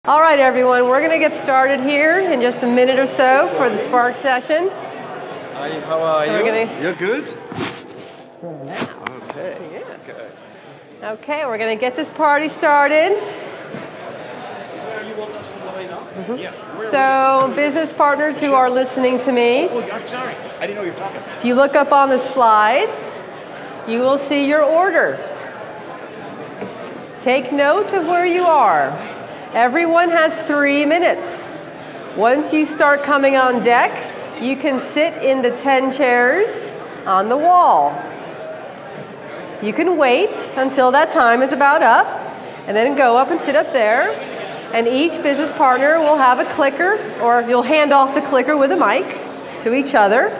All right, everyone, we're going to get started here in just a minute or so for the Spark session. Hi, how are you? You're good? Okay. Yes. Okay, we're going to get this party started. Where you want us to line up? Yeah. So, business partners who are listening to me, Oh, I'm sorry. I didn't know you were talking. if you look up on the slides, you will see your order. Take note of where you are. Everyone has 3 minutes. Once you start coming on deck, you can sit in the 10 chairs on the wall. You can wait until that time is about up, and then go up and sit up there. And each business partner will have a clicker, or you'll hand off the clicker with a mic to each other,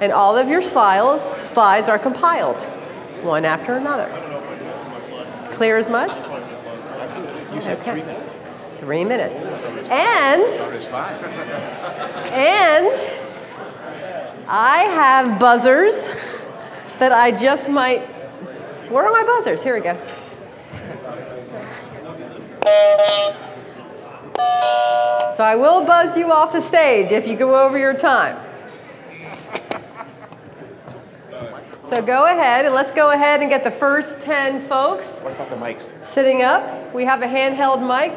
and all of your slides are compiled, one after another. Clear as mud? Absolutely. You said 3 minutes. 3 minutes. And I have buzzers that I just might, where are my buzzers? Here we go. So I will buzz you off the stage if you go over your time. So go ahead, and let's go ahead and get the first 10 folks. What about the mics? Sitting up. We have a handheld mic.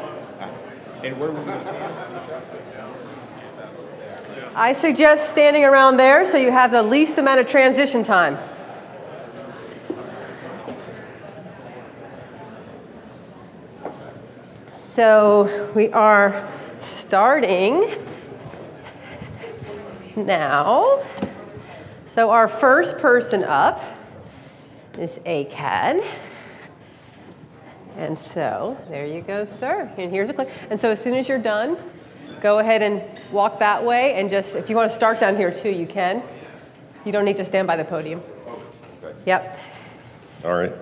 And where will we stand? I suggest standing around there so you have the least amount of transition time. So we are starting now. So our first person up is ACAD. And so there you go, sir. And here's a click. And so as soon as you're done, go ahead and walk that way. And just, if you want to start down here too, you can. You don't need to stand by the podium. Okay. Yep. All right.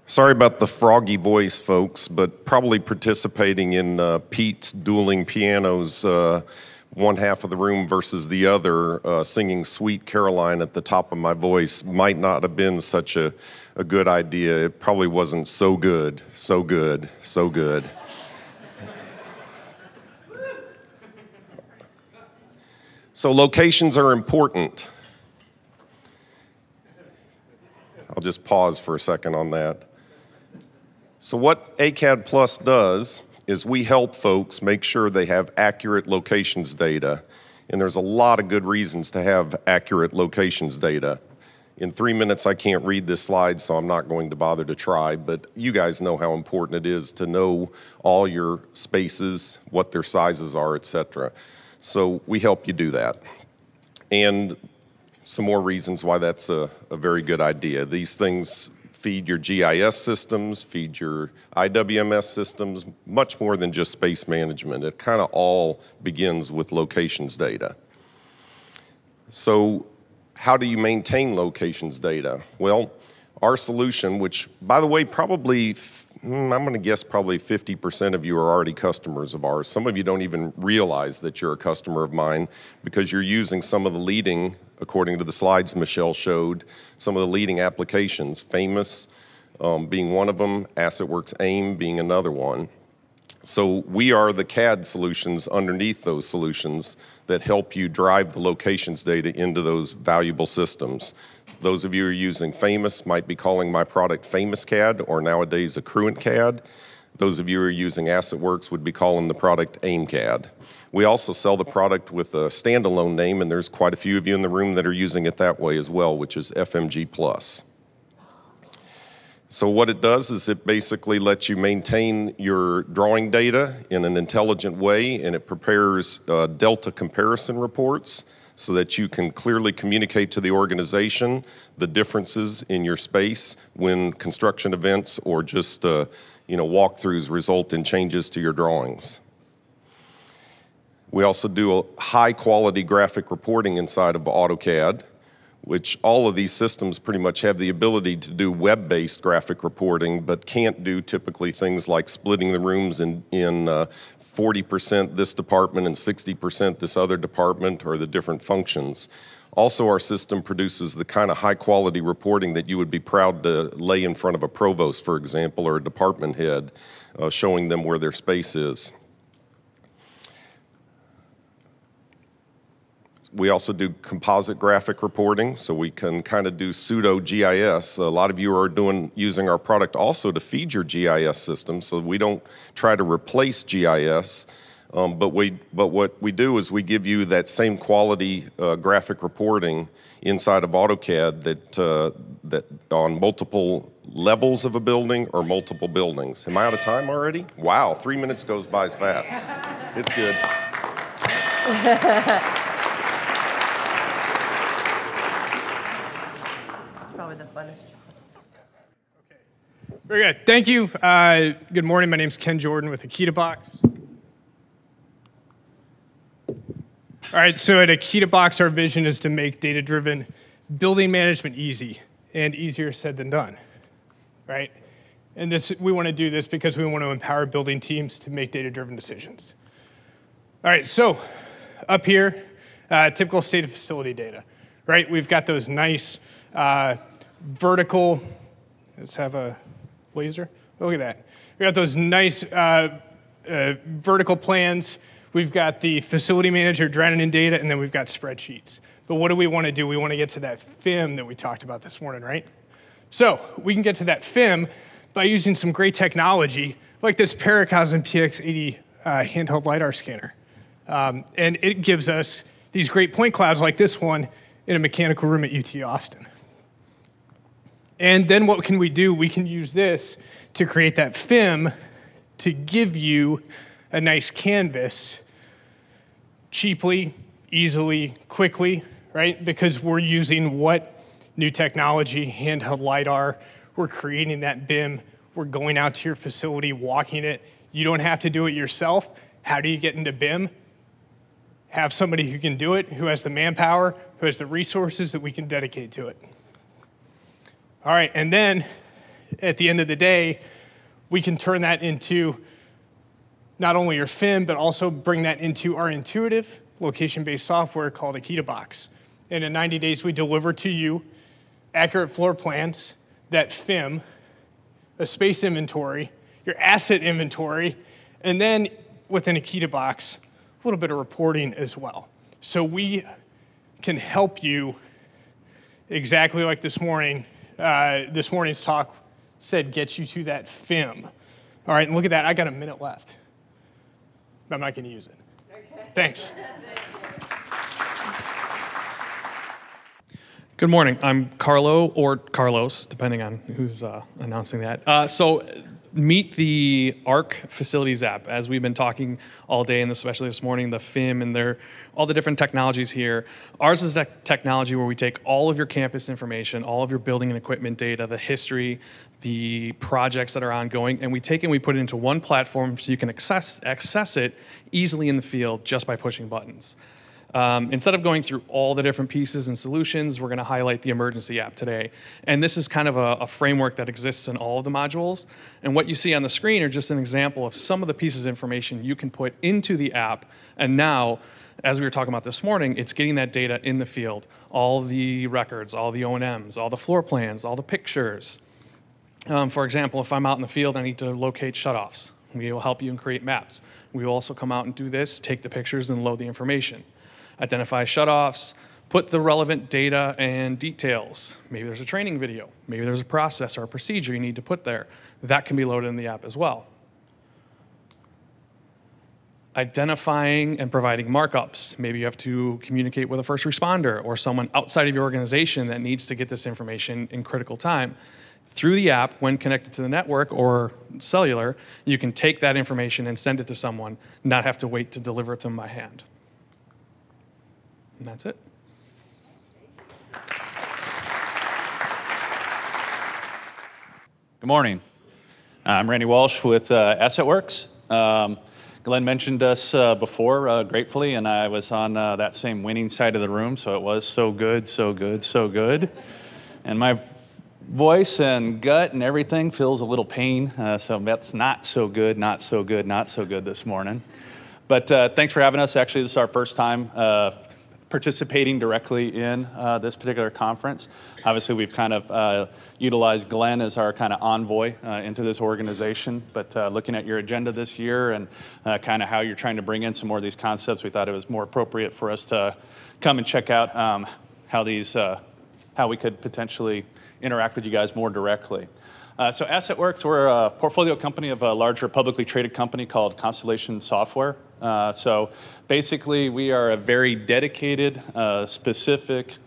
Sorry about the froggy voice, folks, but probably participating in Pete's dueling pianos, one half of the room versus the other, singing Sweet Caroline at the top of my voice might not have been such a good idea. It probably wasn't so good, so good, so good. So locations are important. I'll just pause for a second on that. So what ACAD Plus does is we help folks make sure they have accurate locations data. And there's a lot of good reasons to have accurate locations data. In 3 minutes, I can't read this slide, so I'm not going to bother to try, but you guys know how important it is to know all your spaces, what their sizes are, etc. So we help you do that. And some more reasons why that's a very good idea. These things feed your GIS systems, feed your IWMS systems, much more than just space management. It kind of all begins with locations data. So how do you maintain locations data? Well, our solution, which, by the way, probably, I'm going to guess probably 50% of you are already customers of ours. Some of you don't even realize that you're a customer of mine because you're using some of the leading, according to the slides Michelle showed, some of the leading applications, Famous being one of them, AssetWorks AIM being another one. So we are the CAD solutions underneath those solutions that help you drive the locations data into those valuable systems. Those of you who are using Famous might be calling my product Famous CAD or nowadays Accruent CAD. Those of you who are using AssetWorks would be calling the product AIM CAD. We also sell the product with a standalone name, and there's quite a few of you in the room that are using it that way as well, which is FMG Plus. So what it does is it basically lets you maintain your drawing data in an intelligent way, and it prepares delta comparison reports so that you can clearly communicate to the organization the differences in your space when construction events or just walkthroughs result in changes to your drawings. We also do a high quality graphic reporting inside of AutoCAD, which all of these systems pretty much have the ability to do web-based graphic reporting, but can't do typically things like splitting the rooms in 40% this department and 60% this other department, or the different functions. Also, our system produces the kind of high-quality reporting that you would be proud to lay in front of a provost, for example, or a department head. showing them where their space is. We also do composite graphic reporting, so we can kind of do pseudo GIS. A lot of you are using our product also to feed your GIS system, so we don't try to replace GIS. But what we do is we give you that same quality graphic reporting inside of AutoCAD that on multiple levels of a building or multiple buildings. Am I out of time already? Wow, 3 minutes goes by as fast. It's good. Probably the funnest job. Okay. Very good. Thank you. Good morning. My name is Ken Jordan with AcadeBox. All right, so at AcadeBox, our vision is to make data-driven building management easy, and easier said than done, right? And we want to do this because we want to empower building teams to make data-driven decisions. All right, so up here, typical state of facility data, right? We've got those nice vertical, let's have a laser. Look at that. We got those nice vertical plans. We've got the facility manager drowning in data, and then we've got spreadsheets. But what do we want to do? We want to get to that FIM that we talked about this morning, right? So we can get to that FIM by using some great technology, like this Paracosm PX80 handheld LiDAR scanner. And it gives us these great point clouds like this one in a mechanical room at UT Austin. And then what can we do? We can use this to create that FIM to give you a nice canvas cheaply, easily, quickly, right? Because we're using what new technology, handheld LiDAR, we're creating that BIM, we're going out to your facility, walking it. You don't have to do it yourself. How do you get into BIM? Have somebody who can do it, who has the manpower, who has the resources that we can dedicate to it. All right, and then at the end of the day, we can turn that into not only your FIM, but also bring that into our intuitive location-based software called AcadeBox. And in 90 days, we deliver to you accurate floor plans, that FIM, a space inventory, your asset inventory, and then within AcadeBox, a little bit of reporting as well. So we can help you exactly like this morning. This morning's talk said, get you to that FIM. All right, and look at that, I got a minute left. I'm not gonna use it. Okay. Thanks. Good morning, I'm Carlo, or Carlos, depending on who's announcing that. So meet the Arc Facilities app. As we've been talking all day, and especially this morning, the FIM and all the different technologies here. Ours is that technology where we take all of your campus information, all of your building and equipment data, the history, the projects that are ongoing, and we take it and we put it into one platform so you can access it easily in the field just by pushing buttons. Instead of going through all the different pieces and solutions, we're going to highlight the emergency app today. And this is kind of a framework that exists in all of the modules. And what you see on the screen are just an example of some of the pieces of information you can put into the app. And now, as we were talking about this morning, it's getting that data in the field. All the records, all the O&Ms, all the floor plans, all the pictures. For example, if I'm out in the field, I need to locate shutoffs. We will help you and create maps. We will also come out and do this, take the pictures and load the information. Identify shutoffs, put the relevant data and details. Maybe there's a training video. Maybe there's a process or a procedure you need to put there. That can be loaded in the app as well. Identifying and providing markups. Maybe you have to communicate with a first responder or someone outside of your organization that needs to get this information in critical time. Through the app, when connected to the network or cellular, you can take that information and send it to someone, not have to wait to deliver it to them by hand. And that's it. Good morning. I'm Randy Walsh with AssetWorks. Glenn mentioned us before, gratefully, and I was on that same winning side of the room, so it was so good, so good, so good. And my voice and gut and everything feels a little pain, so that's not so good, not so good, not so good this morning. But thanks for having us. Actually, this is our first time participating directly in this particular conference. Obviously, we've kind of utilized Glenn as our kind of envoy into this organization, but looking at your agenda this year and kind of how you're trying to bring in some more of these concepts, we thought it was more appropriate for us to come and check out how we could potentially interact with you guys more directly. So AssetWorks, we're a portfolio company of a larger publicly traded company called Constellation Software. So basically, we are a very dedicated, specific,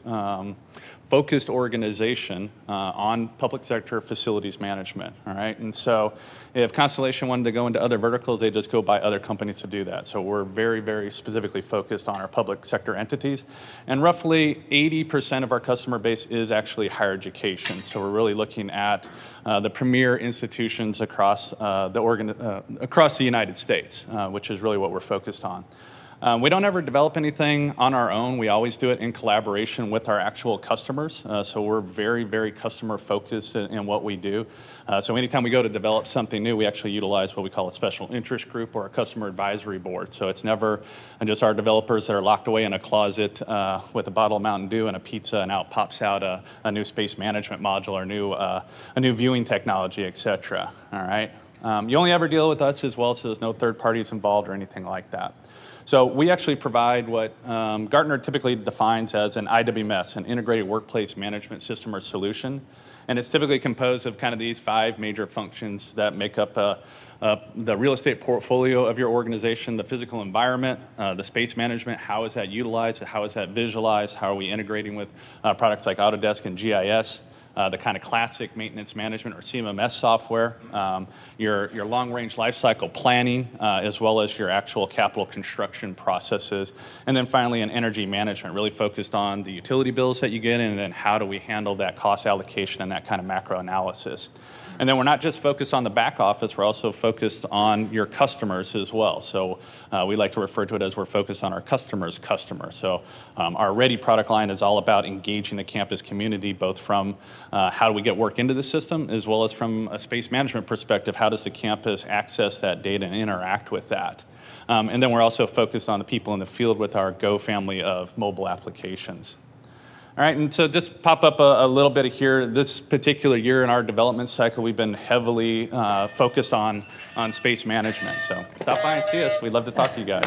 focused organization on public sector facilities management, all right? And so if Constellation wanted to go into other verticals, they just go buy other companies to do that. So we're very, very specifically focused on our public sector entities. And roughly 80% of our customer base is actually higher education. So we're really looking at the premier institutions across the United States, which is really what we're focused on. We don't ever develop anything on our own. We always do it in collaboration with our actual customers. So we're very, very customer focused in what we do. So anytime we go to develop something new, we actually utilize what we call a special interest group or a customer advisory board. So it's never just our developers that are locked away in a closet with a bottle of Mountain Dew and a pizza, and out pops out a new space management module or a new viewing technology, et cetera. All right. You only ever deal with us as well, so there's no third parties involved or anything like that. So we actually provide what Gartner typically defines as an IWMS, an integrated workplace management system or solution. And it's typically composed of kind of these 5 major functions that make up the real estate portfolio of your organization, the physical environment, the space management, how is that utilized, how is that visualized, how are we integrating with products like Autodesk and GIS, the kind of classic maintenance management or CMMS software, your long-range lifecycle planning, as well as your actual capital construction processes, and then finally an energy management, really focused on the utility bills that you get in, and then how do we handle that cost allocation and that kind of macro analysis. And then we're not just focused on the back office, we're also focused on your customers as well. So we like to refer to it as we're focused on our customer's customer. So our Ready product line is all about engaging the campus community, both from how do we get work into the system, as well as from a space management perspective, how does the campus access that data and interact with that? And then we're also focused on the people in the field with our Go family of mobile applications. All right, and so just pop up a little bit here. This particular year in our development cycle, we've been heavily focused on space management. So stop by and see us. We'd love to talk to you guys.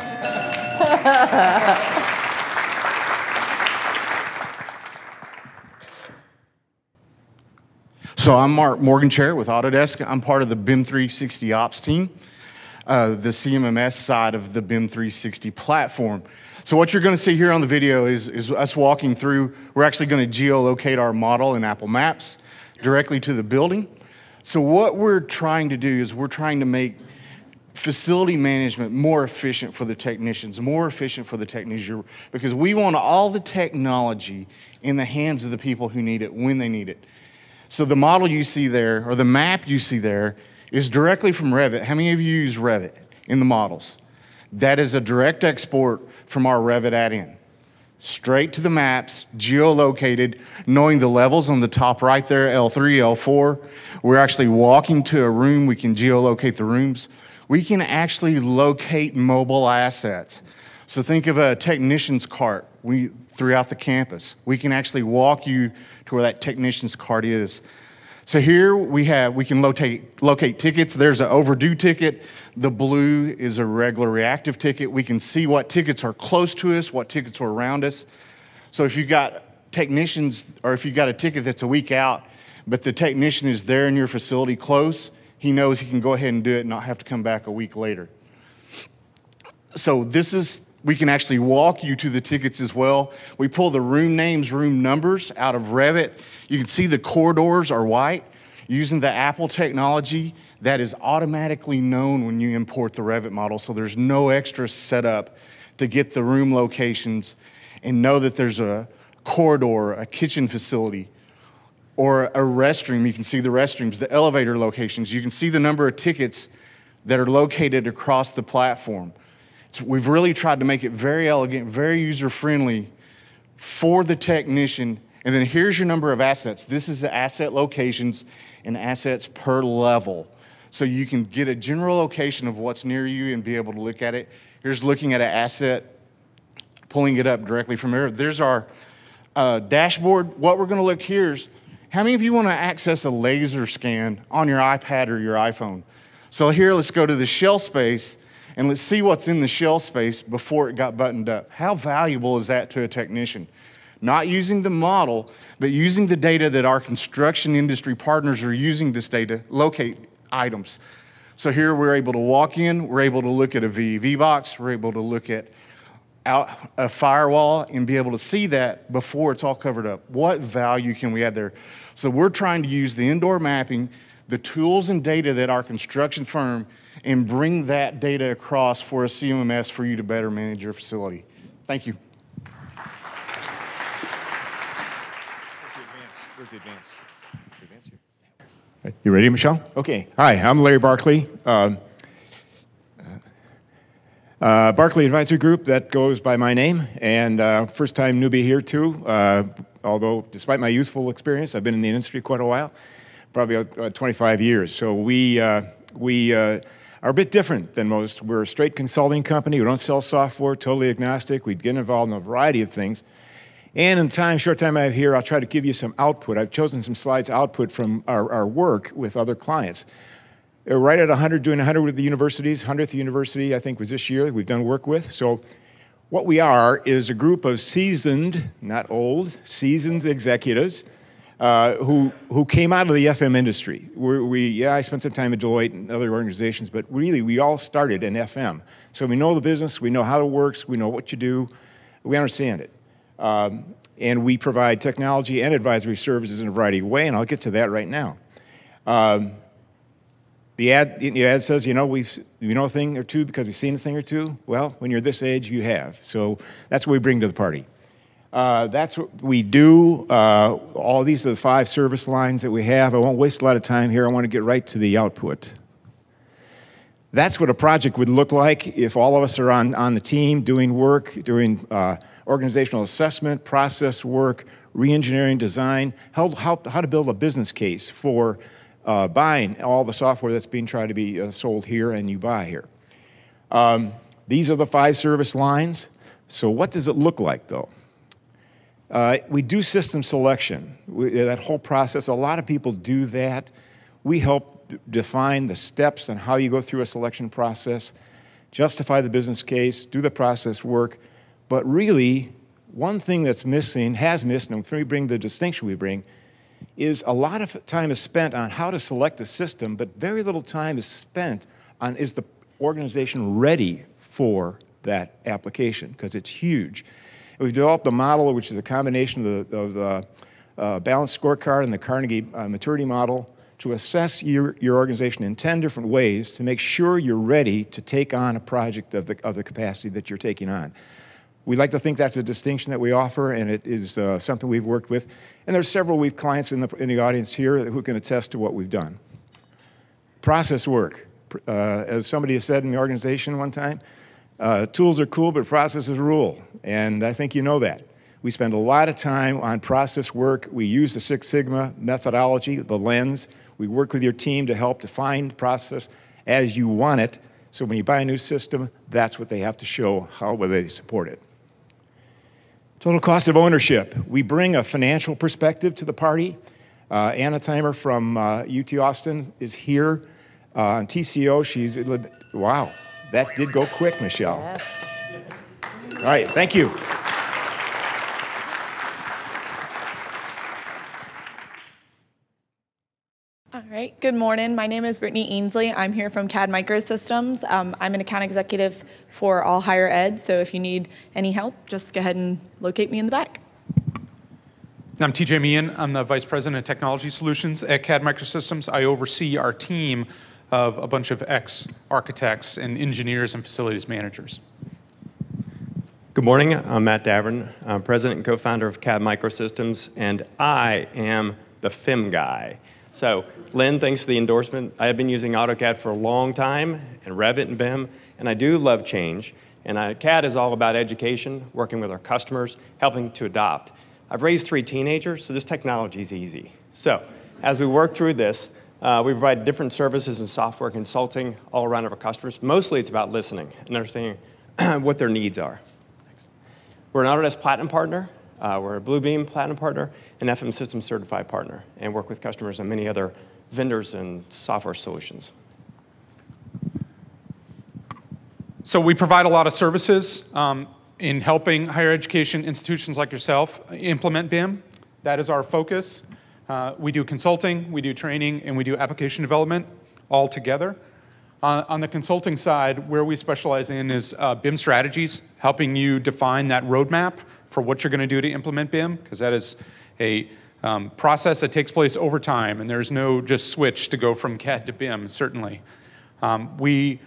So I'm Mark Morganchair with Autodesk. I'm part of the BIM 360 Ops team, the CMMS side of the BIM 360 platform. So what you're going to see here on the video is us walking through. We're actually going to geolocate our model in Apple Maps directly to the building. So what we're trying to do is we're trying to make facility management more efficient for the technicians, because we want all the technology in the hands of the people who need it when they need it. So the model you see there, or the map you see there, is directly from Revit. How many of you use Revit in the models? That is a direct export from our Revit add-in. Straight to the maps, geolocated, knowing the levels on the top right there, L3, L4. We're actually walking to a room, we can geolocate the rooms. We can actually locate mobile assets. So think of a technician's cart throughout the campus. We can actually walk you to where that technician's cart is. So here we can locate tickets. There's an overdue ticket. The blue is a regular reactive ticket. We can see what tickets are close to us, what tickets are around us. So if you've got technicians, or if you've got a ticket that's a week out, but the technician is there in your facility close, he knows he can go ahead and do it and not have to come back a week later. So we can actually walk you to the tickets as well. We pull the room names, room numbers out of Revit. You can see the corridors are white. Using the Apple technology, that is automatically known when you import the Revit model, so there's no extra setup to get the room locations and know that there's a corridor, a kitchen facility, or a restroom. You can see the restrooms, the elevator locations. You can see the number of tickets that are located across the platform. So we've really tried to make it very elegant, very user-friendly for the technician. And then here's your number of assets. This is the asset locations and assets per level. So you can get a general location of what's near you and be able to look at it. Here's looking at an asset pulling it up directly from there. There's our dashboard. What we're gonna look here is, how many of you wanna access a laser scan on your iPad or your iPhone? So here, let's go to the shell space and let's see what's in the shell space before it got buttoned up. How valuable is that to a technician? Not using the model, but using the data that our construction industry partners are using this data, locate items. So here we're able to walk in, we're able to look at a VEV box, we're able to look at a firewall and be able to see that before it's all covered up. What value can we add there? So we're trying to use the indoor mapping, the tools and data that our construction firm, and bring that data across for a CMMS for you to better manage your facility. Thank you. Where's the advance? You ready, Michelle? Okay. Hi, I'm Larry Barkley. Barkley Advisory Group, that goes by my name, and first time newbie here too, although despite my youthful experience, I've been in the industry quite a while, probably 25 years. So we are a bit different than most. We're a straight consulting company. We don't sell software, totally agnostic. We get involved in a variety of things. And in the short time I have here, I'll try to give you some output. I've chosen some slides output from our work with other clients. We're right at 100, doing 100 with the universities. 100th university, I think, was this year we've done work with. So what we are is a group of seasoned, not old, seasoned executives who came out of the FM industry. I spent some time at Deloitte and other organizations, but really we all started in FM. So we know the business, we know how it works, we know what you do, we understand it. And we provide technology and advisory services in a variety of ways, and I'll get to that right now. The ad says, we know a thing or two because we've seen a thing or two. Well, when you're this age, you have. So that's what we bring to the party. That's what we do. All these are the 5 service lines that we have. I won't waste a lot of time here. I want to get right to the output. That's what a project would look like if all of us are on the team doing work, doing organizational assessment, process work, re-engineering, design, how to build a business case for buying all the software that's being tried to be sold here and you buy here. These are the 5 service lines. So what does it look like, though? We do system selection. That whole process, a lot of people do that. We help define the steps on how you go through a selection process, justify the business case, do the process work. But really, one thing that's missing, has missed, and we bring the distinction we bring, is a lot of time is spent on how to select a system, but very little time is spent on, is the organization ready for that application, because it's huge. And we've developed a model which is a combination of the balanced scorecard and the Carnegie maturity model to assess your organization in 10 different ways to make sure you're ready to take on a project of the capacity that you're taking on. We like to think that's a distinction that we offer, and it is something we've worked with. And there's several clients in the audience here who can attest to what we've done. Process work. As somebody has said in the organization one time, tools are cool, but processes rule. And I think you know that. We spend a lot of time on process work. We use the Six Sigma methodology, the lens. We work with your team to help define the process as you want it. So when you buy a new system, that's what they have to show, whether they support it. Total cost of ownership. We bring a financial perspective to the party. Anna Timer from UT Austin is here on TCO. She's, wow, that did go quick, Michelle. Yeah. All right, thank you. All right, good morning. My name is Brittany Ainsley. I'm here from CAD Microsystems. I'm an account executive for all higher ed, so if you need any help, just go ahead and locate me in the back. I'm TJ Meehan. I'm the Vice President of Technology Solutions at CAD Microsystems. I oversee our team of a bunch of ex-architects and engineers and facilities managers. Good morning. I'm Matt Davern. I'm President and co-founder of CAD Microsystems, and I am the FIM guy. So, Lynn, thanks for the endorsement. I have been using AutoCAD for a long time, and Revit and BIM, and I do love change. And CAD is all about education, working with our customers, helping to adopt. I've raised 3 teenagers, so this technology is easy. So, as we work through this, we provide different services and software consulting all around our customers. Mostly it's about listening and understanding what their needs are. We're an Autodesk Platinum partner. We're a Bluebeam Platinum partner, and FM Systems Certified partner, and work with customers and many other vendors and software solutions. So we provide a lot of services in helping higher education institutions like yourself implement BIM. That is our focus. We do consulting, we do training, and we do application development all together. On the consulting side, where we specialize in is BIM strategies, helping you define that roadmap for what you're going to do to implement BIM, because that is a process that takes place over time, and there's no just switch to go from CAD to BIM, certainly. We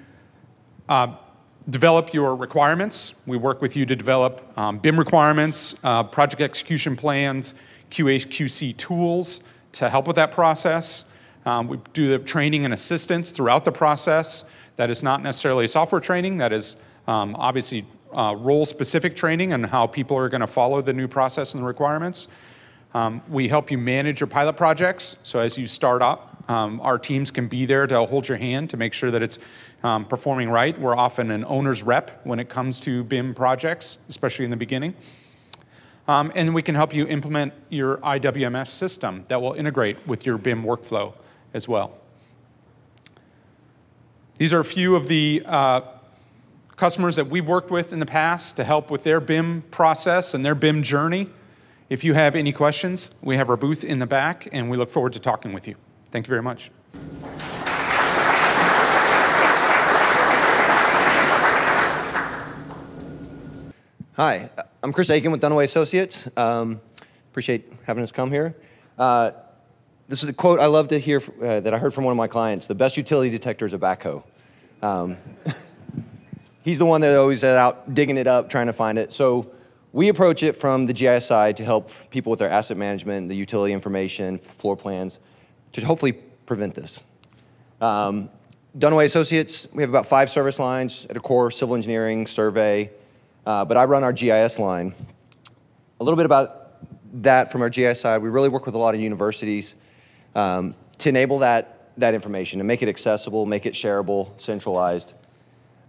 develop your requirements. We work with you to develop BIM requirements, project execution plans, QA/QC tools to help with that process. We do the training and assistance throughout the process. That is not necessarily software training. That is obviously role-specific training and how people are going to follow the new process and the requirements. We help you manage your pilot projects. So as you start up, our teams can be there to hold your hand to make sure that it's performing right. We're often an owner's rep when it comes to BIM projects, especially in the beginning. And we can help you implement your IWMS system that will integrate with your BIM workflow as well. These are a few of the customers that we've worked with in the past to help with their BIM process and their BIM journey. If you have any questions, we have our booth in the back, and we look forward to talking with you. Thank you very much. Hi, I'm Chris Aiken with Dunaway Associates. Appreciate having us come here. This is a quote I love to hear that I heard from one of my clients. The best utility detector is a backhoe. He's the one that always is out digging it up, trying to find it. So we approach it from the GIS side to help people with their asset management, the utility information, floor plans, to hopefully prevent this. Dunaway Associates, we have about 5 service lines at a core: civil engineering, survey, but I run our GIS line. A little bit about that from our GIS side. We really work with a lot of universities to enable that information and make it accessible, make it shareable, centralized.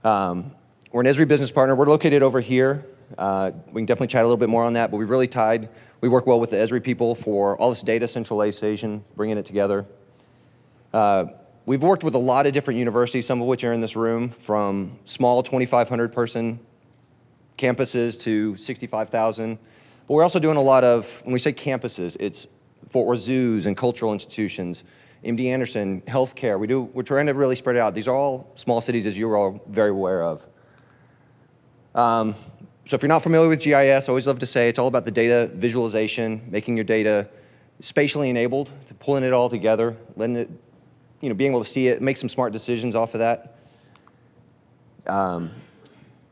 We're an Esri business partner. We're located over here. We can definitely chat a little bit more on that, but we really tied. We work well with the Esri people for all this data centralization, bringing it together. We've worked with a lot of different universities, some of which are in this room, from small 2,500 person campuses to 65,000. But we're also doing a lot of, when we say campuses, it's Fort Worth zoos and cultural institutions, MD Anderson, healthcare. We're trying to really spread it out. These are all small cities, as you're all very aware of. So if you're not familiar with GIS, I always love to say it's all about the data visualization, making your data spatially enabled, to pulling it all together, letting it, being able to see it, make some smart decisions off of that. A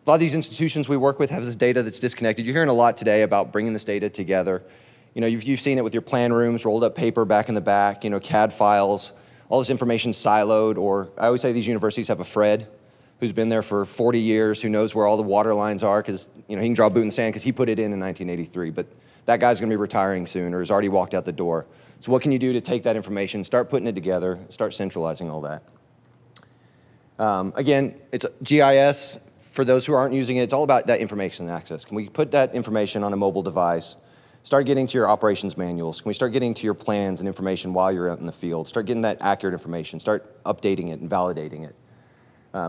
lot of these institutions we work with have this data that's disconnected. You're hearing a lot today about bringing this data together. You've seen it with your plan rooms, rolled up paper back in the back, CAD files, all this information siloed, or I always say these universities have a Fred who's been there for 40 years, who knows where all the water lines are, because he can draw a boot in the sand because he put it in 1983, but that guy's going to be retiring soon or has already walked out the door. So what can you do to take that information, start putting it together, start centralizing all that? Again, it's GIS. For those who aren't using it, it's all about that information access. Can we put that information on a mobile device? Start getting to your operations manuals. Can we start getting to your plans and information while you're out in the field? Start getting that accurate information. Start updating it and validating it.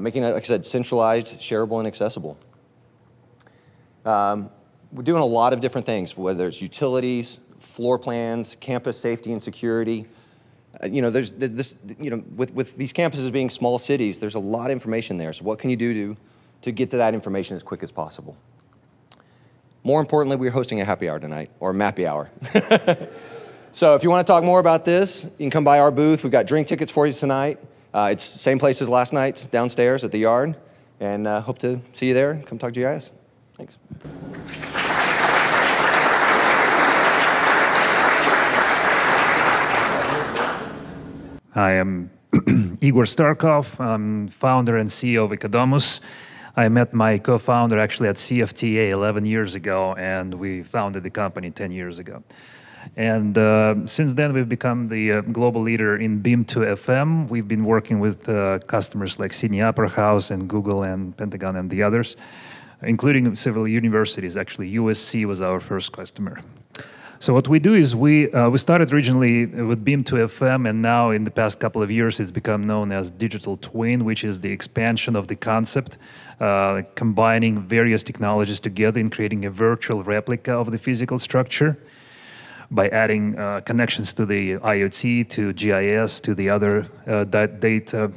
Making it, like I said, centralized, shareable, and accessible. We're doing a lot of different things, whether it's utilities, floor plans, campus safety and security. There's this, with these campuses being small cities, there's a lot of information there. So what can you do to get to that information as quick as possible? More importantly, we're hosting a happy hour tonight, or Mappy Hour. So if you want to talk more about this, you can come by our booth. We've got drink tickets for you tonight. It's the same place as last night, downstairs at the yard. And hope to see you there. Come talk GIS. Thanks. Hi, I'm Igor Starkov. I'm founder and CEO of Academies. I met my co-founder actually at CFTA 11 years ago, and we founded the company 10 years ago. And since then, we've become the global leader in BIM to FM. We've been working with customers like Sydney Opera House and Google and Pentagon and the others. including several universities. Actually, USC was our first customer. So what we do is we started originally with BIM2FM, and now in the past couple of years it's become known as digital twin, which is the expansion of the concept, combining various technologies together and creating a virtual replica of the physical structure by adding connections to the IoT, to GIS, to the other data.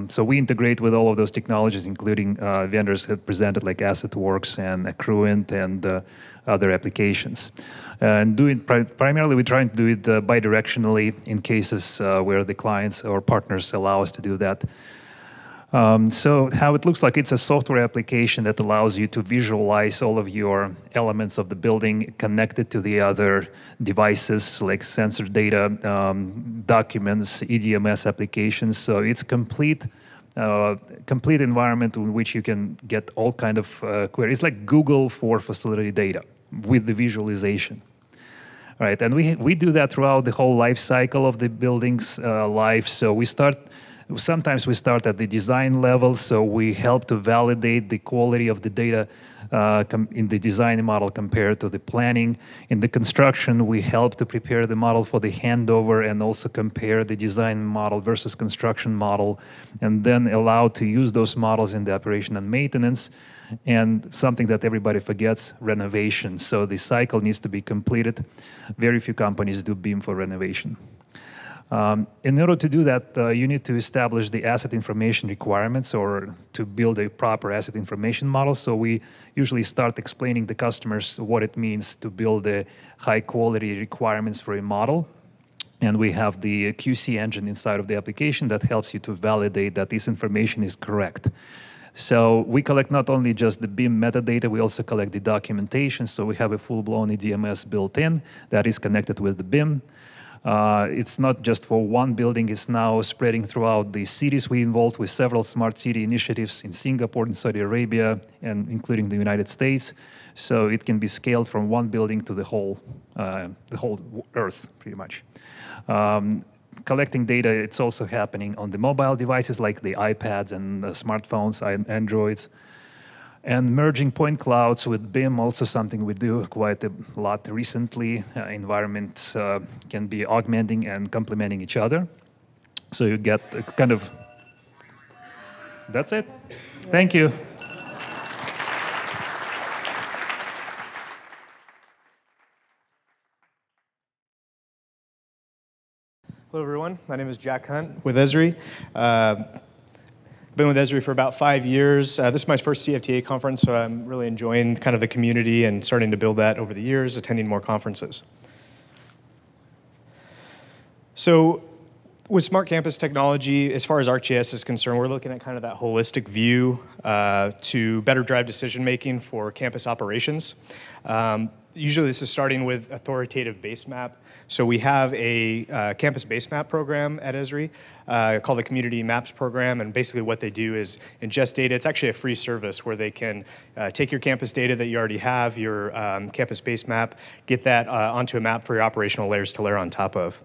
So we integrate with all of those technologies, including vendors that presented like AssetWorks and Accruent and other applications. And primarily we're trying to do it bidirectionally in cases where the clients or partners allow us to do that. So how it looks like, it's a software application that allows you to visualize all of your elements of the building connected to the other devices like sensor data, documents, EDMS applications. So it's complete environment in which you can get all kind of queries. It's like Google for facility data with the visualization. Right, and we do that throughout the whole life cycle of the building's life. So sometimes we start at the design level, so we help to validate the quality of the data in the design model compared to the planning. In the construction, we help to prepare the model for the handover and also compare the design model versus construction model, and then allow to use those models in the operation and maintenance. And something that everybody forgets, renovation. So the cycle needs to be completed. Very few companies do BIM for renovation. In order to do that, you need to establish the asset information requirements or to build a proper asset information model. So we usually start explaining to customers what it means to build a high quality requirements for a model. And we have the QC engine inside of the application that helps you to validate that this information is correct. So we collect not only just the BIM metadata, we also collect the documentation. So we have a full-blown EDMS built in that is connected with the BIM. It's not just for one building, it's now spreading throughout the cities. We involved with several smart city initiatives in Singapore, in Saudi Arabia, and including the United States. So it can be scaled from one building to the whole Earth, pretty much. Collecting data, it's also happening on the mobile devices like the iPads and the smartphones, Androids. And merging point clouds with BIM, also something we do quite a lot recently. Environments can be augmenting and complementing each other. So you get a kind of, that's it. Thank you. Hello, everyone. My name is Jack Hunt with Esri. Been with Esri for about 5 years. This is my first CFTA conference, so I'm really enjoying kind of the community and starting to build that over the years, attending more conferences. So with Smart Campus technology, as far as Arcgis is concerned, we're looking at kind of that holistic view to better drive decision-making for campus operations. Usually this is starting with authoritative base map. So we have a campus base map program at Esri called the Community Maps Program, and basically what they do is ingest data. It's actually a free service where they can take your campus data that you already have, your campus base map, get that onto a map for your operational layers to layer on top of.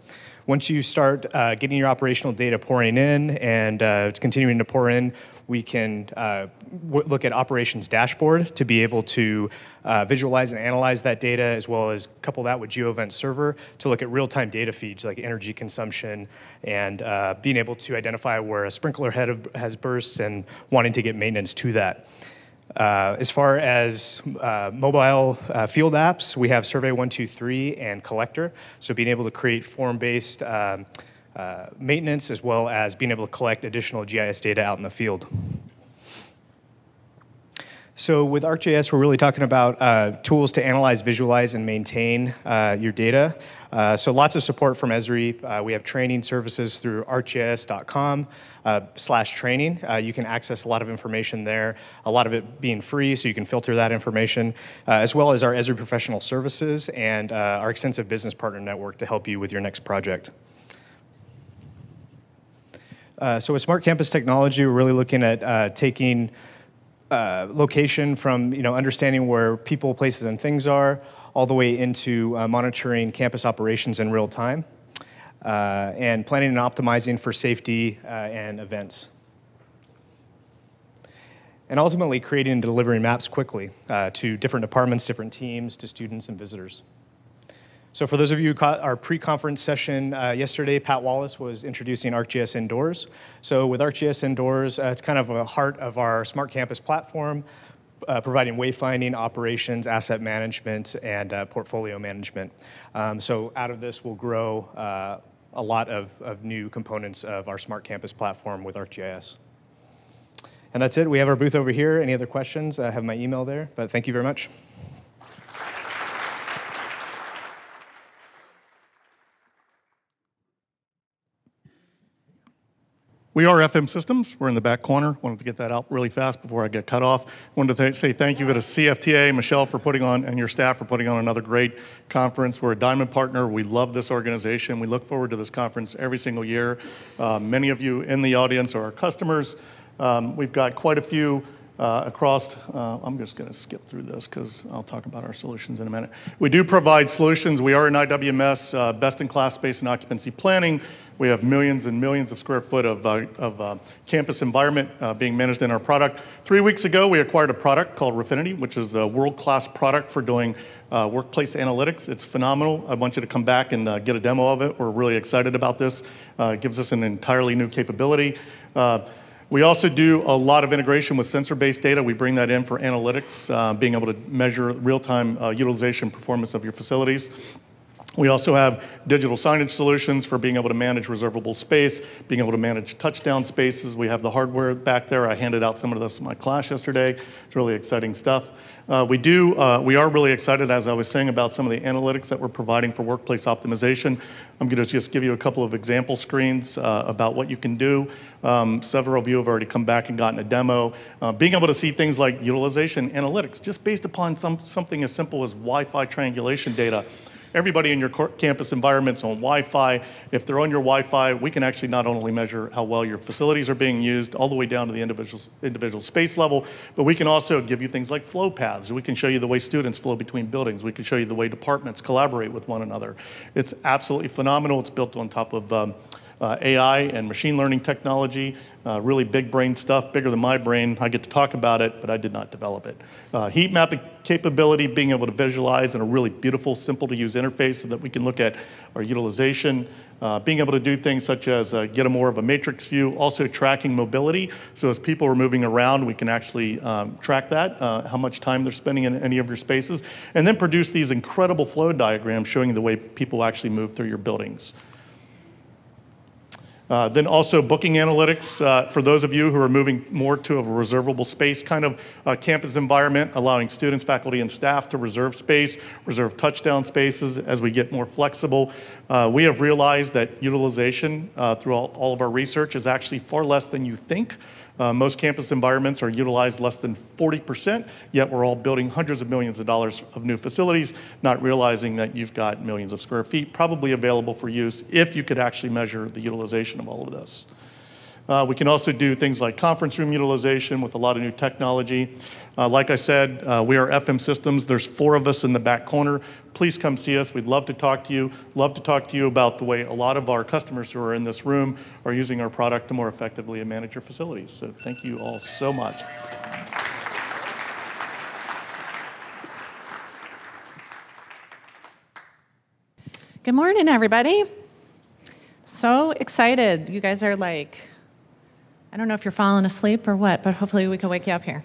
Once you start getting your operational data pouring in and it's continuing to pour in, we can look at operations dashboard to be able to visualize and analyze that data, as well as couple that with GeoEvent Server to look at real-time data feeds like energy consumption and being able to identify where a sprinkler head has burst and wanting to get maintenance to that. As far as mobile field apps, we have Survey 123 and Collector. So being able to create form-based maintenance, as well as being able to collect additional GIS data out in the field. So with ArcGIS, we're really talking about tools to analyze, visualize, and maintain your data. So lots of support from Esri. We have training services through arcgis.com/training. You can access a lot of information there, a lot of it being free, so you can filter that information, as well as our Esri professional services and our extensive business partner network to help you with your next project. So with Smart Campus technology, we're really looking at taking location from understanding where people, places, and things are, all the way into monitoring campus operations in real time, and planning and optimizing for safety and events. and ultimately creating and delivering maps quickly to different departments, different teams, to students and visitors. So for those of you who caught our pre-conference session yesterday, Pat Wallace was introducing Arcgis Indoors. So with Arcgis Indoors, it's kind of a heart of our Smart Campus platform, providing wayfinding, operations, asset management, and portfolio management. So out of this will grow a lot of new components of our Smart Campus platform with ArcGIS. And that's it. We have our booth over here. Any other questions? I have my email there, but thank you very much. We are FM Systems. We're in the back corner. Wanted to get that out really fast before I get cut off. Wanted to say thank you to CFTA, Michelle, for putting on, and your staff for putting on another great conference. We're a Diamond partner. We love this organization. We look forward to this conference every single year. Many of you in the audience are our customers. We've got quite a few across. I'm just going to skip through this because I'll talk about our solutions in a minute. We do provide solutions. We are an IWMS, best-in-class space and occupancy planning. We have millions and millions of square foot of campus environment being managed in our product. 3 weeks ago, we acquired a product called Refinity, which is a world-class product for doing workplace analytics. It's phenomenal. I want you to come back and get a demo of it. We're really excited about this. It gives us an entirely new capability. We also do a lot of integration with sensor-based data. We bring that in for analytics, being able to measure real-time utilization performance of your facilities. We also have digital signage solutions for being able to manage reservable space, being able to manage touchdown spaces. We have the hardware back there. I handed out some of this in my class yesterday. It's really exciting stuff. We are really excited, as I was saying, about some of the analytics that we're providing for workplace optimization. I'm going to just give you a couple of example screens about what you can do. Several of you have already come back and gotten a demo. Being able to see things like utilization analytics, just based upon something as simple as Wi-Fi triangulation data. Everybody in your campus environment's on Wi-Fi. If they're on your Wi-Fi, we can actually not only measure how well your facilities are being used all the way down to the individual space level, but we can also give you things like flow paths. We can show you the way students flow between buildings. We can show you the way departments collaborate with one another. It's absolutely phenomenal. It's built on top of AI and machine learning technology, really big brain stuff, bigger than my brain. I get to talk about it, but I did not develop it. Heat mapping capability, being able to visualize in a really beautiful, simple to use interface so that we can look at our utilization, being able to do things such as get a more of a matrix view, also tracking mobility. So as people are moving around, we can actually track that, how much time they're spending in any of your spaces, and then produce these incredible flow diagrams showing the way people actually move through your buildings. Then also booking analytics for those of you who are moving more to a reservable space kind of campus environment, allowing students, faculty, and staff to reserve space, reserve touchdown spaces as we get more flexible. We have realized that utilization through all of our research is actually far less than you think. Most campus environments are utilized less than 40%, yet we're all building hundreds of millions of dollars of new facilities, not realizing that you've got millions of square feet probably available for use if you could actually measure the utilization of all of this. We can also do things like conference room utilization with a lot of new technology. Like I said, we are FM Systems. There's 4 of us in the back corner. Please come see us. We'd love to talk to you. Love to talk to you about the way a lot of our customers who are in this room are using our product to more effectively manage your facilities. So thank you all so much. Good morning, everybody. So excited. You guys are like, I don't know if you're falling asleep or what, but hopefully we can wake you up here.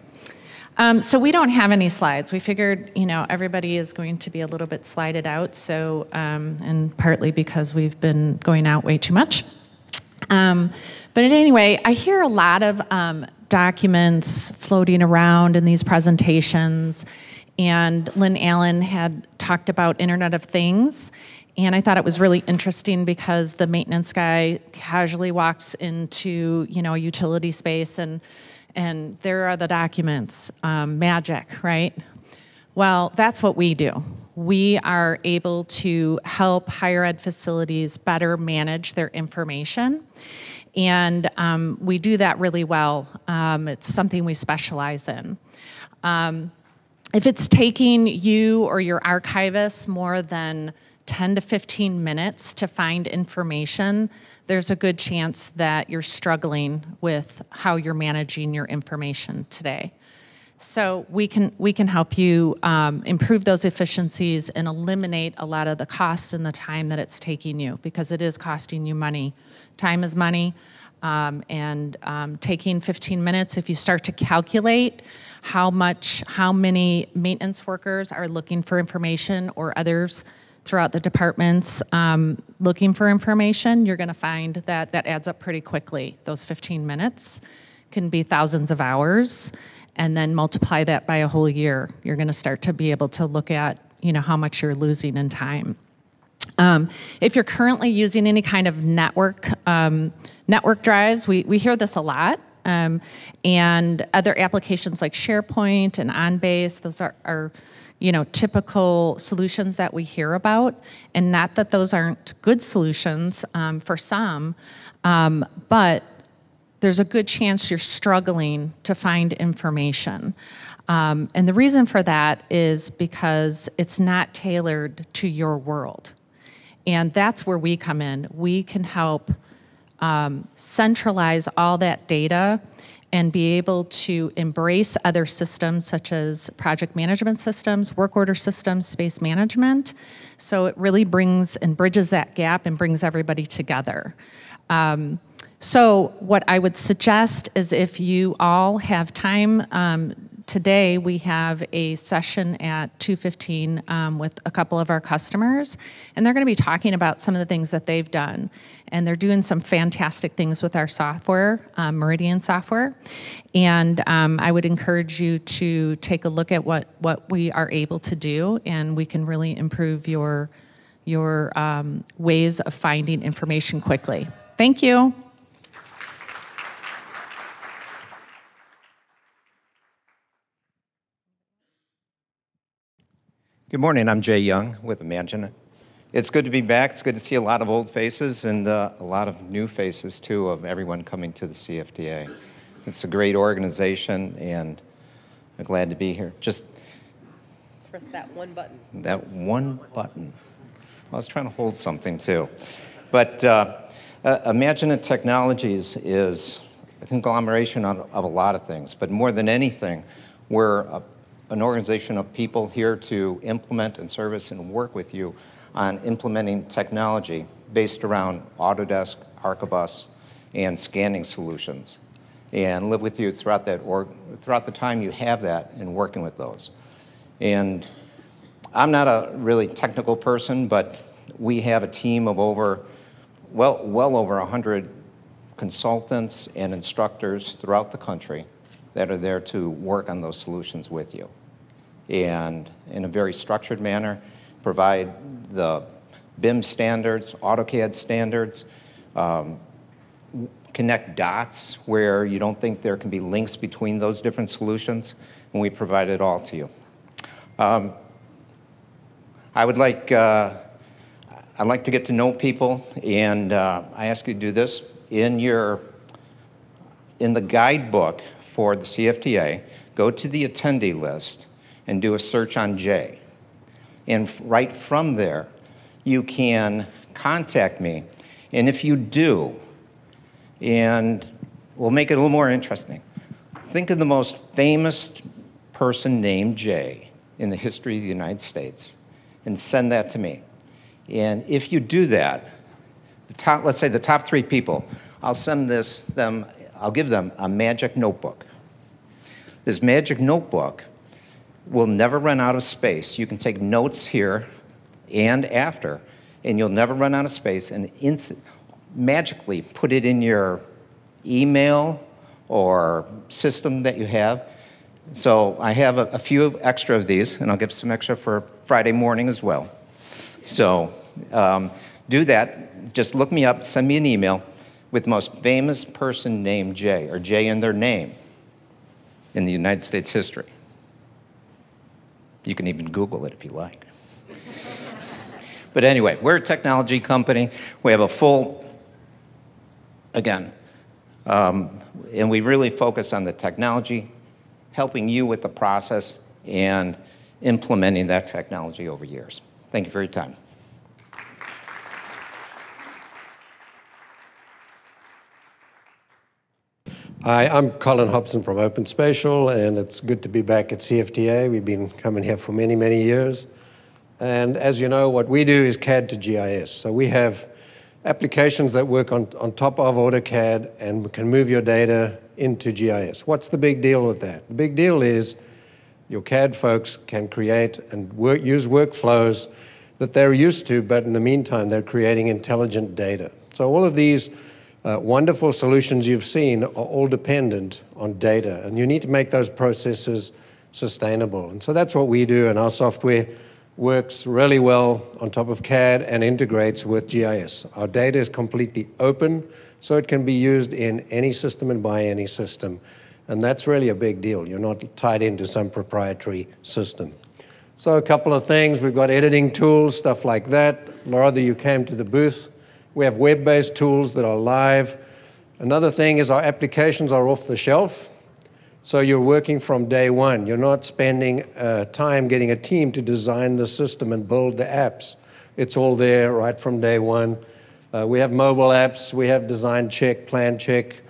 So we don't have any slides. We figured, everybody is going to be a little bit slided out, so, and partly because we've been going out way too much. But anyway, I hear a lot of documents floating around in these presentations, and Lynn Allen had talked about Internet of Things, and I thought it was really interesting because the maintenance guy casually walks into, a utility space and there are the documents, magic, right? Well, that's what we do. We are able to help higher ed facilities better manage their information. And we do that really well. It's something we specialize in. If it's taking you or your archivist more than 10 to 15 minutes to find information, there's a good chance that you're struggling with how you're managing your information today. So we can help you improve those efficiencies and eliminate a lot of the cost and the time that it's taking you, because it is costing you money. Time is money, and taking 15 minutes, if you start to calculate how many maintenance workers are looking for information or others throughout the departments looking for information, you're gonna find that that adds up pretty quickly. Those 15 minutes can be thousands of hours, and then multiply that by a whole year. You're gonna start to be able to look at, you know, how much you're losing in time. If you're currently using any kind of network drives, we hear this a lot, and other applications like SharePoint and OnBase, those are you know, typical solutions that we hear about, and not that those aren't good solutions for some, but there's a good chance you're struggling to find information. And the reason for that is because it's not tailored to your world. And that's where we come in. We can help centralize all that data and be able to embrace other systems such as project management systems, work order systems, space management. So it really brings and bridges that gap and brings everybody together. So what I would suggest is, if you all have time, today we have a session at 2:15 with a couple of our customers, and they're going to be talking about some of the things that they've done. And they're doing some fantastic things with our software, Meridian software. And I would encourage you to take a look at what we are able to do, and we can really improve your ways of finding information quickly. Thank you. Good morning, I'm Jay Young with Imagine It. It's good to be back. It's good to see a lot of old faces and a lot of new faces, too, of everyone coming to the CFTA. It's a great organization, and I'm glad to be here. Just press that one button. That one button. I was trying to hold something, too. But Imagine It Technologies is a conglomeration of a lot of things, but more than anything, we're an organization of people here to implement and service and work with you on implementing technology based around Autodesk, Arcgis, and scanning solutions, and live with you throughout throughout the time you have that and working with those. And I'm not a really technical person, but we have a team of well over 100 consultants and instructors throughout the country that are there to work on those solutions with you. And in a very structured manner, provide the BIM standards, AutoCAD standards, connect dots where you don't think there can be links between those different solutions, and we provide it all to you. I'd like to get to know people, and I ask you to do this. In the guidebook for the CFTA, go to the attendee list and do a search on Jay. And right from there, you can contact me. And if you do, and we'll make it a little more interesting, think of the most famous person named Jay in the history of the United States and send that to me. And if you do that, let's say the top 3 people, I'll give them a magic notebook. This magic notebook will never run out of space. You can take notes here and after, and you'll never run out of space, and magically put it in your email or system that you have. So I have a few extra of these, and I'll give some extra for Friday morning as well. So do that. Just look me up, send me an email with the most famous person named Jay, or Jay in their name, in the United States history. You can even Google it if you like. But anyway, we're a technology company. We have a full, again, and we really focus on the technology, helping you with the process and implementing that technology over years. Thank you for your time. Hi, I'm Colin Hobson from Open Spatial, and it's good to be back at CFTA. We've been coming here for many, many years. And as you know, what we do is CAD to GIS. So we have applications that work on top of AutoCAD and can move your data into GIS. What's the big deal with that? The big deal is your CAD folks can create and use workflows that they're used to, but in the meantime, they're creating intelligent data. So all of these wonderful solutions you've seen are all dependent on data, and you need to make those processes sustainable. And so that's what we do, and our software works really well on top of CAD and integrates with GIS. Our data is completely open, so it can be used in any system and by any system. And that's really a big deal. You're not tied into some proprietary system. So a couple of things. We've got editing tools, stuff like that. Laura, you came to the booth. We have web-based tools that are live. Another thing is our applications are off the shelf. So you're working from day one. You're not spending time getting a team to design the system and build the apps. It's all there right from day one. We have mobile apps. We have design check, plan check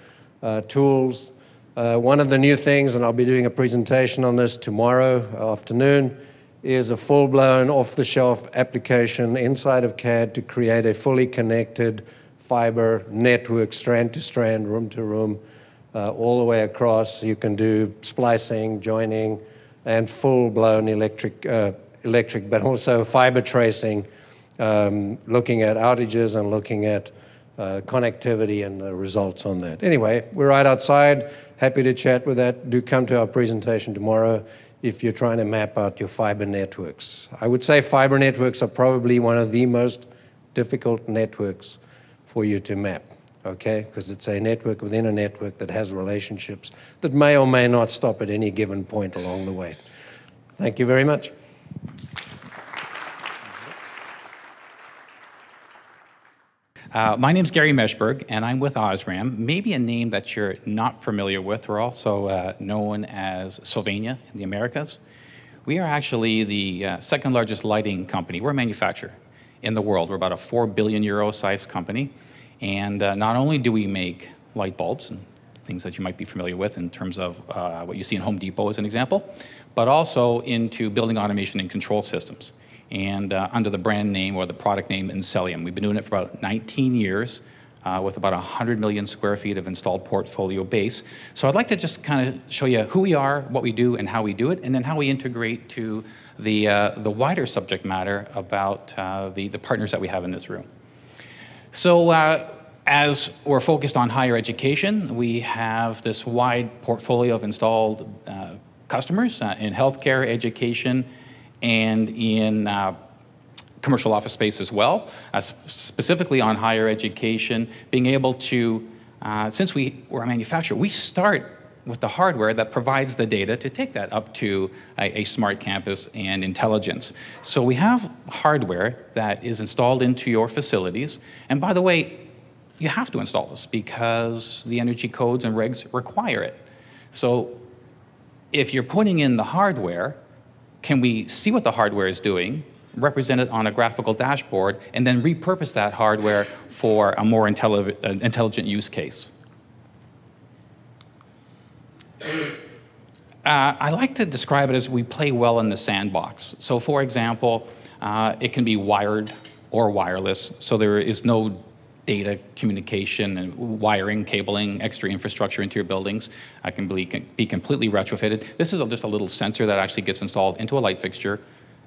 tools. One of the new things, and I'll be doing a presentation on this tomorrow afternoon, is a full-blown off-the-shelf application inside of CAD to create a fully connected fiber network, strand to strand, room to room, all the way across. You can do splicing, joining, and full-blown electric, but also fiber tracing, looking at outages and looking at connectivity and the results on that. Anyway, we're right outside. Happy to chat with that. Do come to our presentation tomorrow if you're trying to map out your fiber networks. I would say fiber networks are probably one of the most difficult networks for you to map, okay? Because it's a network within a network that has relationships that may or may not stop at any given point along the way. Thank you very much. My name's Gary Meshberg, and I'm with Osram. Maybe a name that you're not familiar with. We're also known as Sylvania in the Americas. We are actually the second largest lighting company. We're a manufacturer in the world. We're about a 4 billion euro sized company. And not only do we make light bulbs and things that you might be familiar with in terms of what you see in Home Depot as an example, but also into building automation and control systems. And under the brand name or the product name Incellium. We've been doing it for about 19 years with about 100 million square feet of installed portfolio base. So I'd like to just kind of show you who we are, what we do, and how we do it, and then how we integrate to the wider subject matter about the partners that we have in this room. So as we're focused on higher education, we have this wide portfolio of installed customers in healthcare, education, and in commercial office space as well, specifically on higher education, being able to, since we're a manufacturer, we start with the hardware that provides the data to take that up to a smart campus and intelligence. So we have hardware that is installed into your facilities, and by the way, you have to install this because the energy codes and regs require it. So if you're putting in the hardware, can we see what the hardware is doing, represent it on a graphical dashboard, and then repurpose that hardware for a more intelligent use case? I like to describe it as we play well in the sandbox. So for example, it can be wired or wireless, so there is no data communication and wiring, cabling, extra infrastructure into your buildings. I can be completely retrofitted. This is just a little sensor that actually gets installed into a light fixture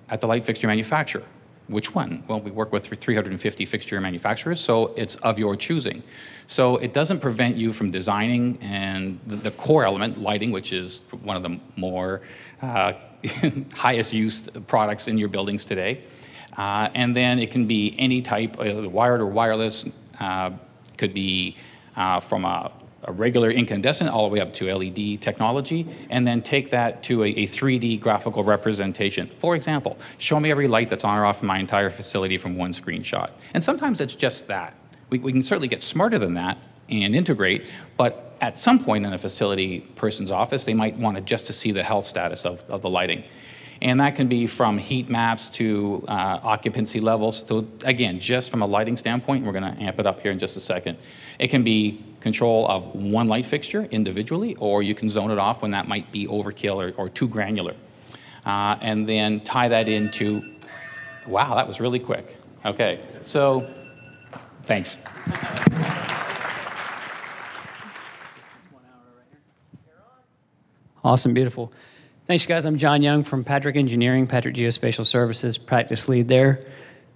at the light fixture manufacturer. Which one? Well, we work with 350 fixture manufacturers, so it's of your choosing. So it doesn't prevent you from designing and the core element, lighting, which is one of the more highest used products in your buildings today. And then it can be any type, wired or wireless, could be from a regular incandescent all the way up to LED technology, and then take that to a 3D graphical representation. For example, show me every light that's on or off in my entire facility from one screenshot. And sometimes it's just that. We can certainly get smarter than that and integrate, but at some point in a facility person's office, they might want just to see the health status of the lighting. And that can be from heat maps to occupancy levels. So again, just from a lighting standpoint, we're going to amp it up here in just a second. It can be control of one light fixture individually, or you can zone it off when that might be overkill or too granular. And then tie that into, wow, that was really quick. Okay, so thanks. Awesome, beautiful. Thanks, guys. I'm John Young from Patrick Engineering, Patrick Geospatial Services, practice lead there.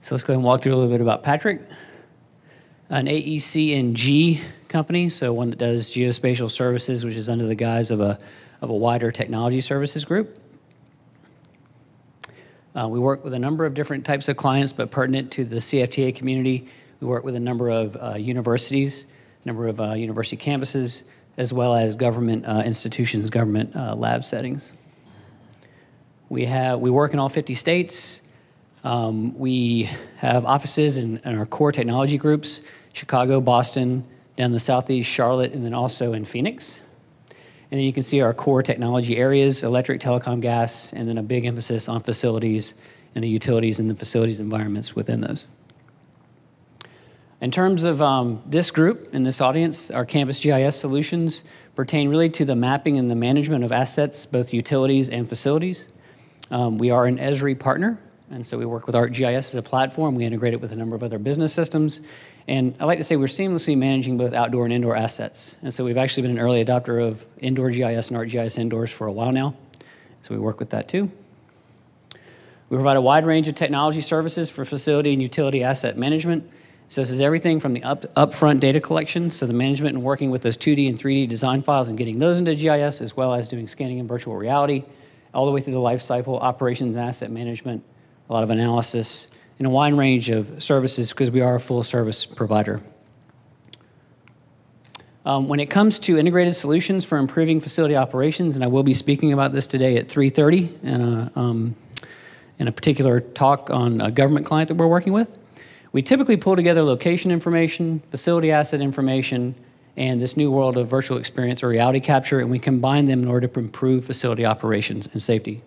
So let's go ahead and walk through a little bit about Patrick. An AEC and G company, so one that does geospatial services, which is under the guise of a wider technology services group. We work with a number of different types of clients, but pertinent to the CFTA community, we work with a number of universities, a number of university campuses, as well as government institutions, government lab settings. We work in all 50 states. We have offices in our core technology groups, Chicago, Boston, down the Southeast, Charlotte, and then also in Phoenix. And then you can see our core technology areas, electric, telecom, gas, and then a big emphasis on facilities and the utilities and the facilities environments within those. In terms of this group and this audience, our Campus GIS solutions pertain really to the mapping and the management of assets, both utilities and facilities. We are an Esri partner, and so we work with ArcGIS as a platform. We integrate it with a number of other business systems. And I like to say we're seamlessly managing both outdoor and indoor assets. And so we've actually been an early adopter of indoor GIS and ArcGIS Indoors for a while now. So we work with that too. We provide a wide range of technology services for facility and utility asset management. So this is everything from the upfront data collection, so the management and working with those 2D and 3D design files and getting those into GIS, as well as doing scanning and virtual reality, all the way through the life cycle, operations and asset management, a lot of analysis, and a wide range of services because we are a full service provider. When it comes to integrated solutions for improving facility operations, and I will be speaking about this today at 3:30 in a particular talk on a government client that we're working with, we typically pull together location information, facility asset information, and this new world of virtual experience or reality capture, and we combine them in order to improve facility operations and safety.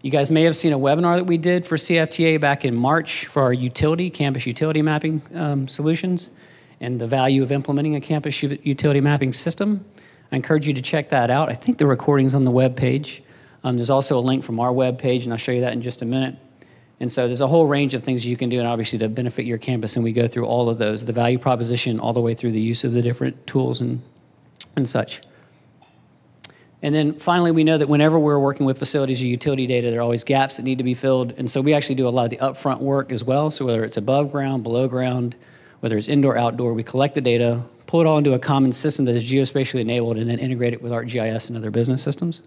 You guys may have seen a webinar that we did for CFTA back in March for our campus utility mapping solutions and the value of implementing a campus utility mapping system. I encourage you to check that out. I think the recording's on the web page. There's also a link from our web page, and I'll show you that in just a minute. And so there's a whole range of things you can do, and obviously to benefit your campus, and we go through all of those, the value proposition all the way through the use of the different tools and such. And then finally, we know that whenever we're working with facilities or utility data, there are always gaps that need to be filled. And so we actually do a lot of the upfront work as well. So whether it's above ground, below ground, whether it's indoor, outdoor, we collect the data, pull it all into a common system that is geospatially enabled, and then integrate it with ArcGIS and other business systems.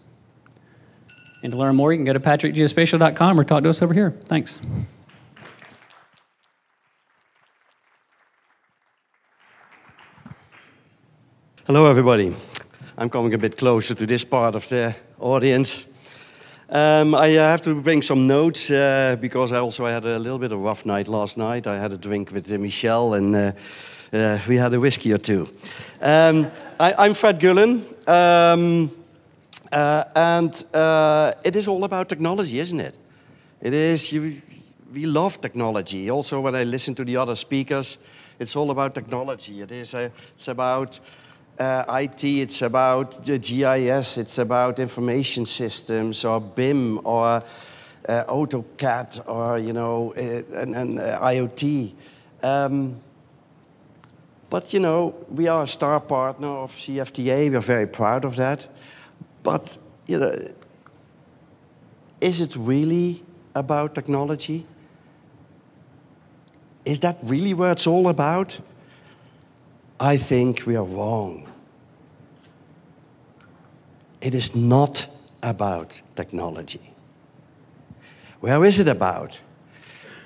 And to learn more, you can go to patrickgeospatial.com or talk to us over here. Thanks. Hello, everybody. I'm coming a bit closer to this part of the audience. I have to bring some notes because I had a little bit of a rough night last night. I had a drink with Michelle, and we had a whiskey or two. I'm Fred Gullen. And it is all about technology, isn't it? It is, we love technology. Also, when I listen to the other speakers, it's all about technology. It's about IT, it's about the GIS, it's about information systems, or BIM, or AutoCAD, or, you know, and IoT. But, you know, we are a star partner of CFTA. We're very proud of that. But, you know, is it really about technology? Is that really what it's all about? I think we are wrong. It is not about technology. Where is it about?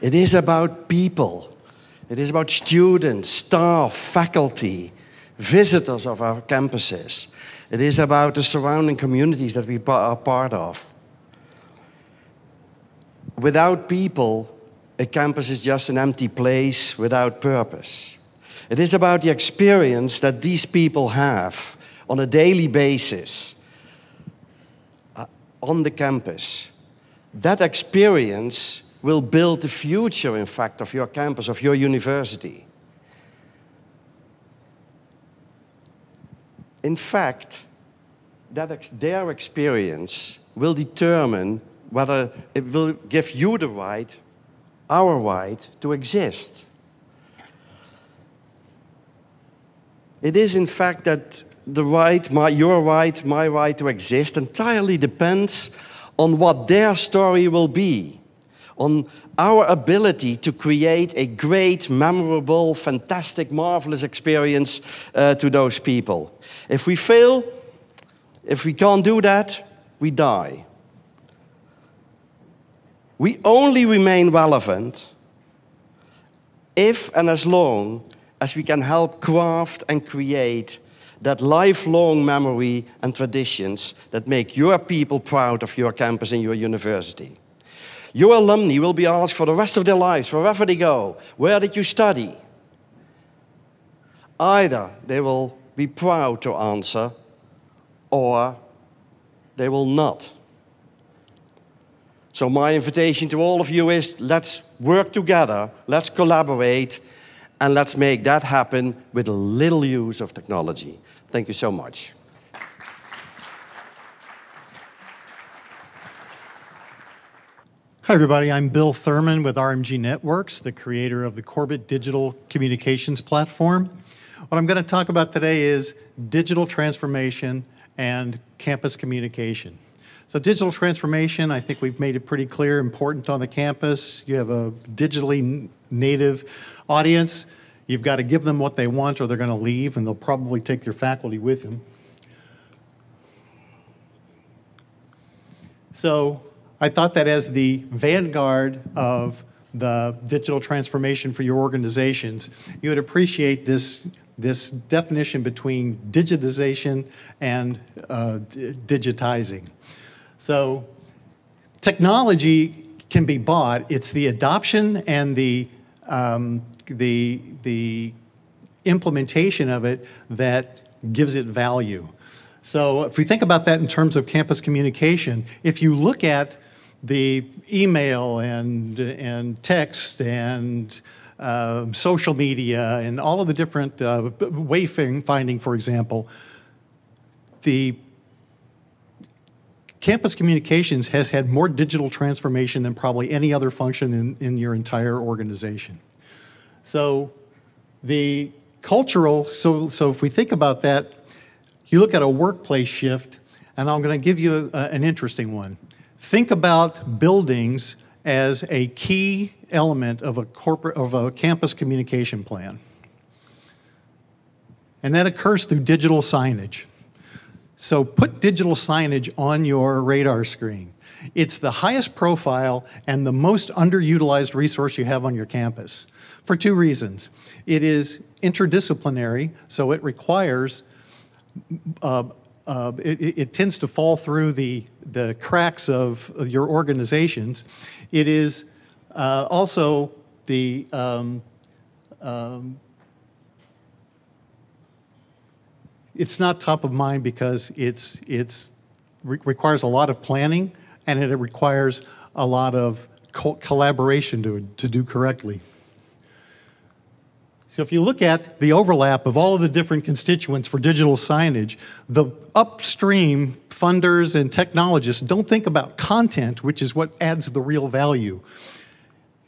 It is about people. It is about students, staff, faculty, visitors of our campuses. It is about the surrounding communities that we are part of. Without people, a campus is just an empty place without purpose. It is about the experience that these people have on a daily basis on the campus. That experience will build the future, in fact, of your campus, of your university. in fact, their experience will determine whether it will give you the right, our right, to exist. It is, in fact, that the right, your right, my right to exist entirely depends on what their story will be, on our ability to create a great, memorable, fantastic, marvelous experience to those people. If we fail, if we can't do that, we die. We only remain relevant if and as long as we can help craft and create that lifelong memory and traditions that make your people proud of your campus and your university. Your alumni will be asked for the rest of their lives, wherever they go, where did you study? Either they will be proud to answer, or they will not. So my invitation to all of you is, let's work together, let's collaborate, and let's make that happen with a little use of technology. Thank you so much. Hi, everybody. I'm Bill Thurman with RMG Networks, the creator of the Corbett Digital Communications Platform. What I'm going to talk about today is digital transformation and campus communication. So digital transformation, I think we've made it pretty clear, important on the campus. You have a digitally native audience. You've got to give them what they want or they're going to leave, and they'll probably take their faculty with them. So I thought that as the vanguard of the digital transformation for your organizations, you would appreciate this definition between digitization and digitizing. So technology can be bought. It's the adoption and the implementation of it that gives it value. So if we think about that in terms of campus communication, if you look at the email and text and social media and all of the different wayfinding, for example, the campus communications has had more digital transformation than probably any other function in your entire organization. So the cultural, so if we think about that, you look at a workplace shift, and I'm going to give you an interesting one. Think about buildings as a key element of a campus communication plan. And that occurs through digital signage. So put digital signage on your radar screen. It's the highest profile and the most underutilized resource you have on your campus for two reasons. It is interdisciplinary, so it requires, it tends to fall through the cracks of your organizations. It is also the it's not top of mind because it requires a lot of planning, and it requires a lot of collaboration to do correctly. So if you look at the overlap of all of the different constituents for digital signage, the upstream funders and technologists don't think about content, which is what adds the real value.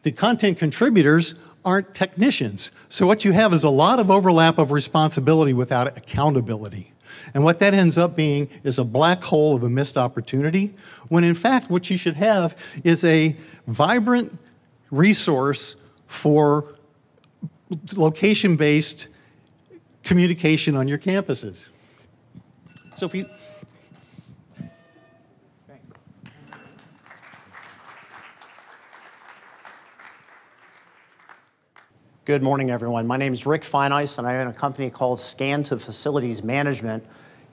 The content contributors aren't technicians. So what you have is a lot of overlap of responsibility without accountability. And what that ends up being is a black hole of a missed opportunity, when in fact what you should have is a vibrant resource for location-based communication on your campuses. So if you Good morning, everyone. My name is Rick Feineis, and I own a company called Scan to Facilities Management.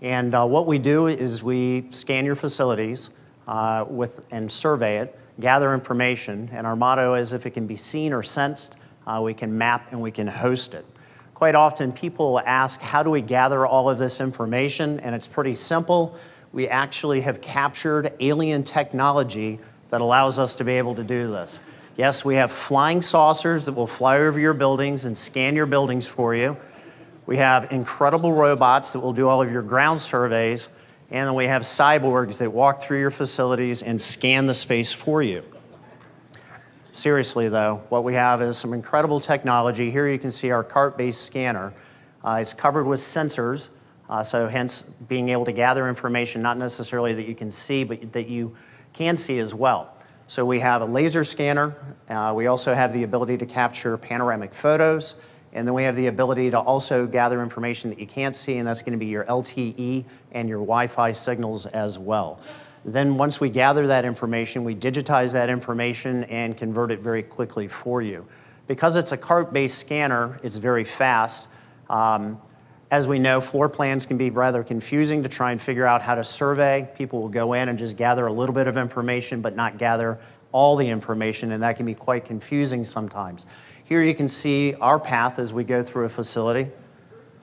And what we do is we scan your facilities and survey it, gather information, and our motto is if it can be seen or sensed, we can map and we can host it. Quite often people ask, how do we gather all of this information? And it's pretty simple. We actually have captured alien technology that allows us to be able to do this. Yes, we have flying saucers that will fly over your buildings and scan your buildings for you. We have incredible robots that will do all of your ground surveys, and then we have cyborgs that walk through your facilities and scan the space for you. Seriously though, what we have is some incredible technology. Here you can see our cart-based scanner. It's covered with sensors, so hence being able to gather information, not necessarily that you can see, but that you can see as well. So we have a laser scanner. We also have the ability to capture panoramic photos. And then we have the ability to also gather information that you can't see, and that's going to be your LTE and your Wi-Fi signals as well. Then once we gather that information, we digitize that information and convert it very quickly for you. Because it's a cart-based scanner, it's very fast. As we know, floor plans can be rather confusing to try and figure out how to survey. People will go in and just gather a little bit of information, but not gather all the information, and that can be quite confusing sometimes. Here you can see our path as we go through a facility.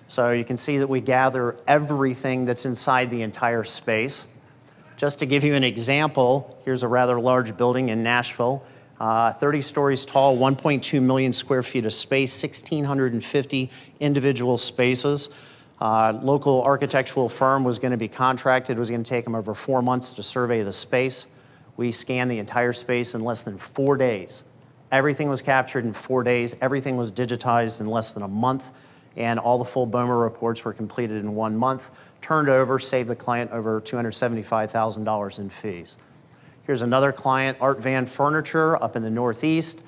So you can see that we gather everything that's inside the entire space. Just to give you an example, here's a rather large building in Nashville, 30 stories tall, 1.2 million square feet of space, 1,650 individual spaces. Local architectural firm was going to be contracted. It was going to take them over 4 months to survey the space. We scanned the entire space in less than 4 days. Everything was captured in 4 days. Everything was digitized in less than a month. And all the full BOMA reports were completed in 1 month, turned over, saved the client over $275,000 in fees. Here's another client, Art Van Furniture up in the Northeast.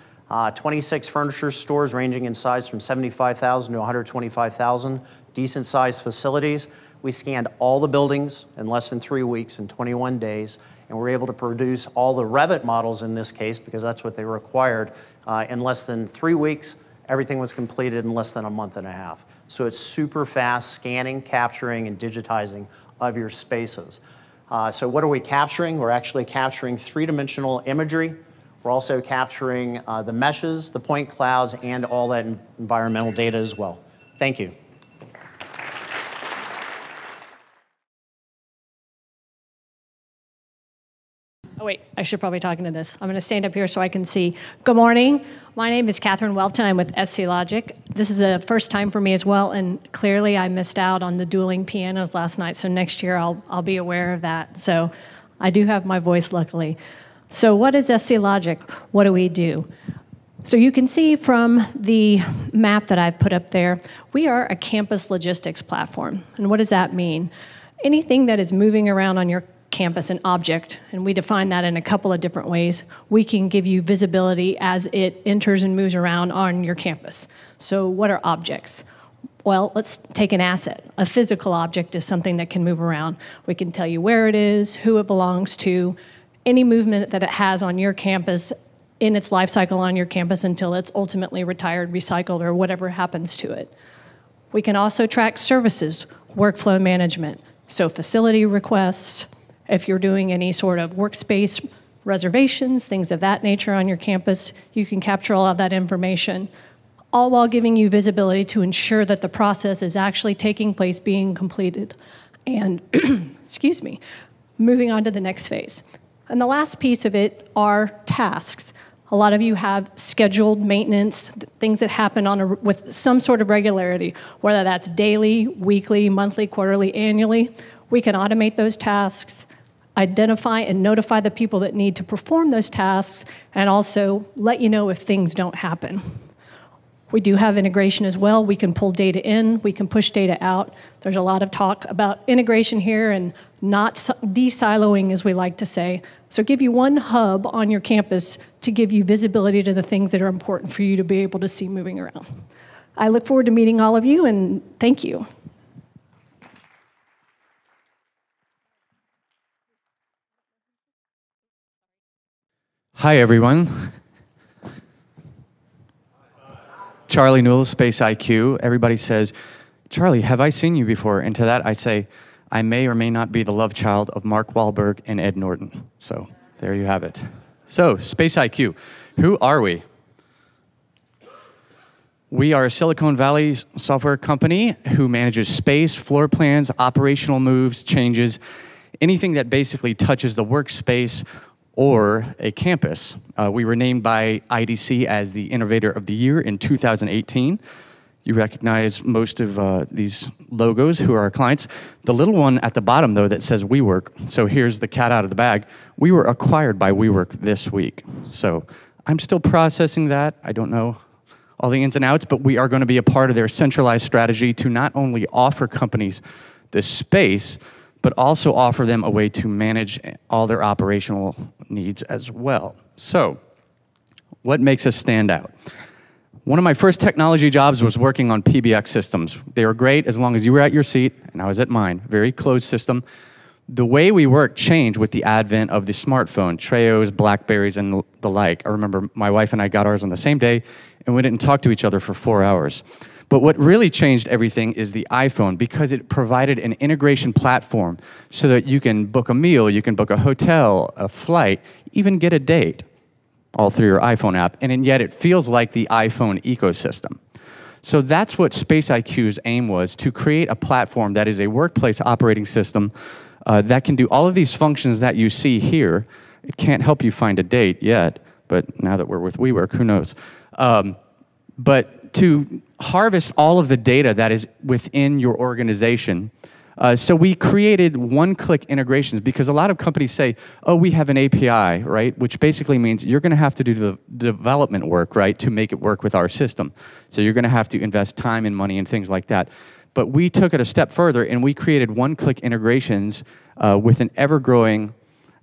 26 furniture stores ranging in size from 75,000 to 125,000, decent sized facilities. We scanned all the buildings in less than 3 weeks, in 21 days, and we're able to produce all the Revit models in this case, because that's what they required, in less than 3 weeks. Everything was completed in less than a month and a half. So it's super fast scanning, capturing, and digitizing of your spaces. So what are we capturing? We're actually capturing three-dimensional imagery. We're also capturing the meshes, the point clouds, and all that environmental data as well. Thank you. Oh wait, I should probably talk into this. I'm going to stand up here so I can see. Good morning. My name is Catherine Welton. I'm with SC Logic. This is a first time for me as well, and clearly I missed out on the dueling pianos last night, so next year I'll be aware of that. So I do have my voice, luckily. So what is SC Logic? What do we do? So you can see from the map that I've put up there, we are a campus logistics platform. And what does that mean? Anything that is moving around on your campus, an object, and we define that in a couple of different ways. We can give you visibility as it enters and moves around on your campus. So what are objects? Well, let's take an asset. A physical object is something that can move around. We can tell you where it is, who it belongs to, any movement that it has on your campus in its life cycle on your campus until it's ultimately retired, recycled, or whatever happens to it. We can also track services, workflow management, so facility requests, if you're doing any sort of workspace reservations, things of that nature on your campus, you can capture all of that information, all while giving you visibility to ensure that the process is actually taking place, being completed. And, excuse me, moving on to the next phase. And the last piece of it are tasks. A lot of you have scheduled maintenance, things that happen with some sort of regularity, whether that's daily, weekly, monthly, quarterly, annually. We can automate those tasks, identify and notify the people that need to perform those tasks, and also let you know if things don't happen. We do have integration as well. We can pull data in, we can push data out. There's a lot of talk about integration here and not de-siloing, as we like to say. So give you one hub on your campus to give you visibility to the things that are important for you to be able to see moving around. I look forward to meeting all of you, and thank you. Hi, everyone. Charlie Newell, Space IQ. Everybody says, Charlie, have I seen you before? And to that I say, I may or may not be the love child of Mark Wahlberg and Ed Norton. So there you have it. So, Space IQ, who are we? We are a Silicon Valley software company who manages space, floor plans, operational moves, changes, anything that basically touches the workspace or a campus. We were named by IDC as the Innovator of the Year in 2018. You recognize most of these logos who are our clients. The little one at the bottom, though, that says WeWork, so here's the cat out of the bag. We were acquired by WeWork this week. So I'm still processing that. I don't know all the ins and outs, but we are going to be a part of their centralized strategy to not only offer companies this space, but also offer them a way to manage all their operational needs as well. So what makes us stand out? One of my first technology jobs was working on PBX systems. They were great as long as you were at your seat, and I was at mine. Very closed system. The way we work changed with the advent of the smartphone, Treos, Blackberries, and the like. I remember my wife and I got ours on the same day, and we didn't talk to each other for 4 hours. But what really changed everything is the iPhone, because it provided an integration platform so that you can book a meal, you can book a hotel, a flight, even get a date, all through your iPhone app, and yet it feels like the iPhone ecosystem. So that's what Space IQ's aim was, to create a platform that is a workplace operating system that can do all of these functions that you see here. It can't help you find a date yet, but now that we're with WeWork, who knows? But to harvest all of the data that is within your organization. So we created one-click integrations, because a lot of companies say, oh, we have an API, right? Which basically means you're going to have to do the development work, right, to make it work with our system. So you're going to have to invest time and money and things like that. But we took it a step further, and we created one-click integrations with an ever-growing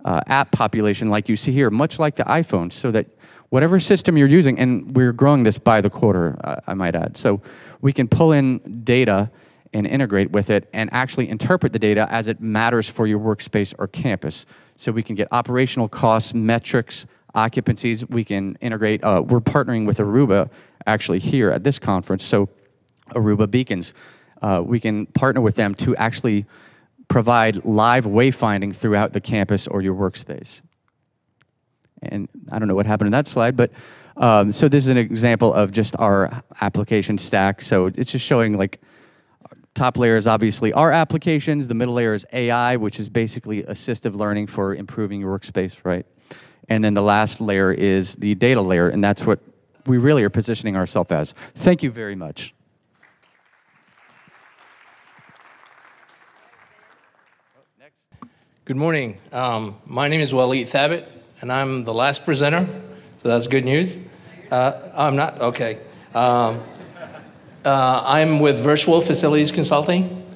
app population like you see here, much like the iPhone, so that whatever system you're using, and we're growing this by the quarter, I might add. So we can pull in data and integrate with it and actually interpret the data as it matters for your workspace or campus. So we can get operational costs, metrics, occupancies. We can integrate. We're partnering with Aruba actually here at this conference. So Aruba beacons. We can partner with them to actually provide live wayfinding throughout the campus or your workspace. And I don't know what happened in that slide, but so this is an example of just our application stack. So it's just showing, like, top layer is obviously our applications. The middle layer is AI, which is basically assistive learning for improving your workspace, right? And then the last layer is the data layer, and that's what we really are positioning ourselves as. Thank you very much. Good morning. My name is Waleed Thabit, and I'm the last presenter, so that's good news. I'm not? Okay. I'm with Virtual Facilities Consulting.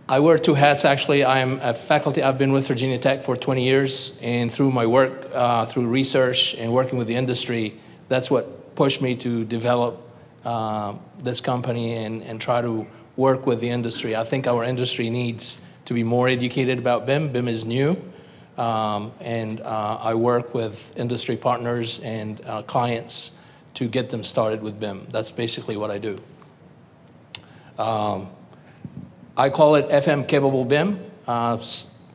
I wear two hats, actually. I'm a faculty. I've been with Virginia Tech for 20 years, and through my work, through research and working with the industry, that's what pushed me to develop this company and try to work with the industry. I think our industry needs to be more educated about BIM. BIM is new, and I work with industry partners and clients to get them started with BIM. That's basically what I do. I call it FM-capable BIM.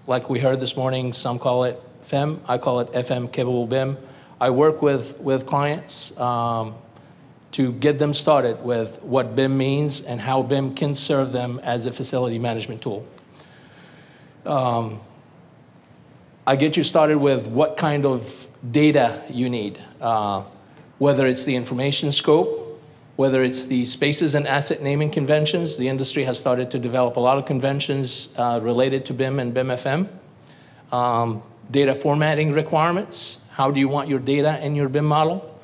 Like we heard this morning, some call it FEM. I call it FM-capable BIM. I work with clients to get them started with what BIM means and how BIM can serve them as a facility management tool. I get you started with what kind of data you need, whether it's the information scope, whether it's the spaces and asset naming conventions. The industry has started to develop a lot of conventions related to BIM and BIM-FM. Data formatting requirements. How do you want your data in your BIM model?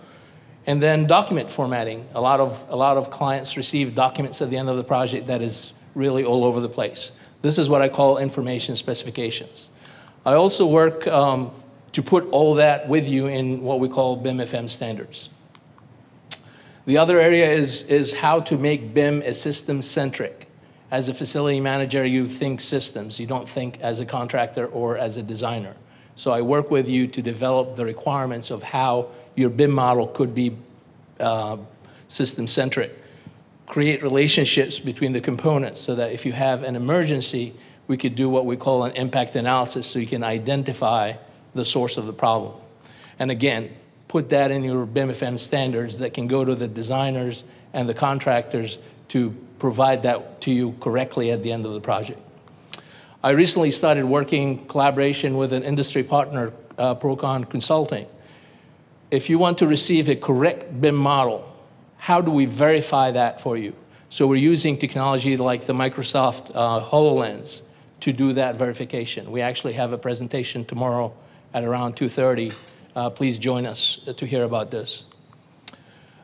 And then document formatting. A lot of clients receive documents at the end of the project that is really all over the place. This is what I call information specifications. I also work to put all that with you in what we call BIM-FM standards. The other area is how to make BIM a system-centric. As a facility manager, you think systems. You don't think as a contractor or as a designer. So I work with you to develop the requirements of how your BIM model could be system-centric. Create relationships between the components so that if you have an emergency, we could do what we call an impact analysis so you can identify the source of the problem. And again, put that in your BIM-FM standards that can go to the designers and the contractors to provide that to you correctly at the end of the project. I recently started working collaboration with an industry partner, Procon Consulting. If you want to receive a correct BIM model, how do we verify that for you? So we're using technology like the Microsoft HoloLens to do that verification. We actually have a presentation tomorrow at around 2:30. Please join us to hear about this.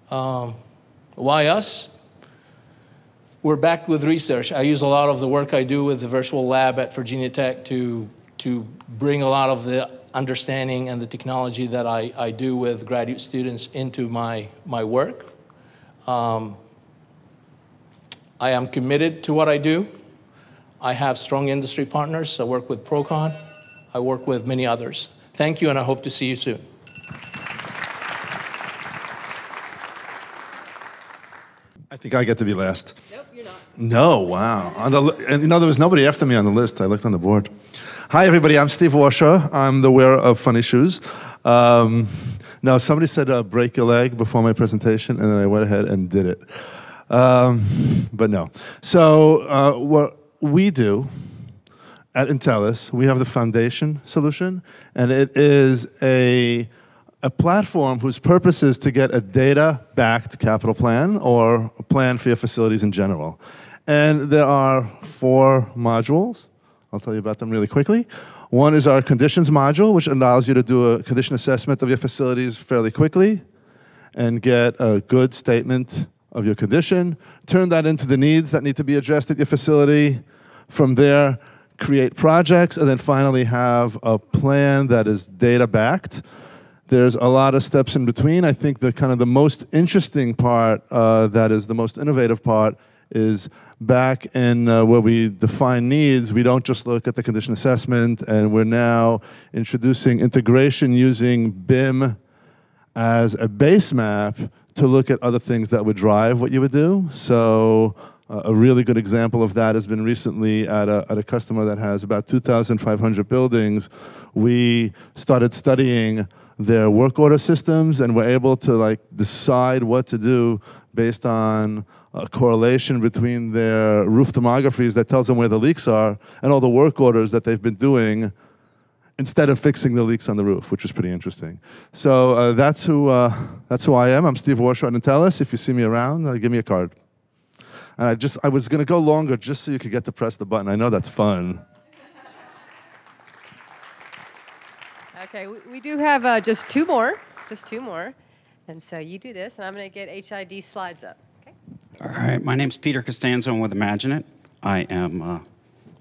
Why us? We're backed with research. I use a lot of the work I do with the virtual lab at Virginia Tech to bring a lot of the understanding and the technology that I do with graduate students into my work. I am committed to what I do. I have strong industry partners. I work with Procon. I work with many others. Thank you, and I hope to see you soon. I think I get to be last. Nope, you're not. No, wow. And you know, there was nobody after me on the list. I looked on the board. Hi, everybody. I'm Steve Washer. I'm the wearer of funny shoes. Now, somebody said break your leg before my presentation, and then I went ahead and did it. But no. So what we do at Intellis, we have the foundation solution, and it is a platform whose purpose is to get a data-backed capital plan or a plan for your facilities in general. And there are 4 modules. I'll tell you about them really quickly. One is our conditions module, which allows you to do a condition assessment of your facilities fairly quickly and get a good statement of your condition, turn that into the needs that need to be addressed at your facility. From there, create projects, and then finally have a plan that is data-backed. There's a lot of steps in between. I think the kind of the most interesting part, that is the most innovative part, is back in where we define needs. We don't just look at the condition assessment, and we're now introducing integration using BIM as a base map to look at other things that would drive what you would do. So a really good example of that has been recently at a customer that has about 2,500 buildings. We started studying their work order systems, and we're able to decide what to do based on a correlation between their roof tomographies that tells them where the leaks are and all the work orders that they've been doing instead of fixing the leaks on the roof, which is pretty interesting. So that's who I am. I'm Steve Washer at Intellis. If you see me around, give me a card. And I was going to go longer just so you could get to press the button. I know that's fun. Okay, we do have just two more. And so you do this, and I'm going to get HID slides up. Okay. All right, my name's Peter Costanzo. I'm with Imagine It. I am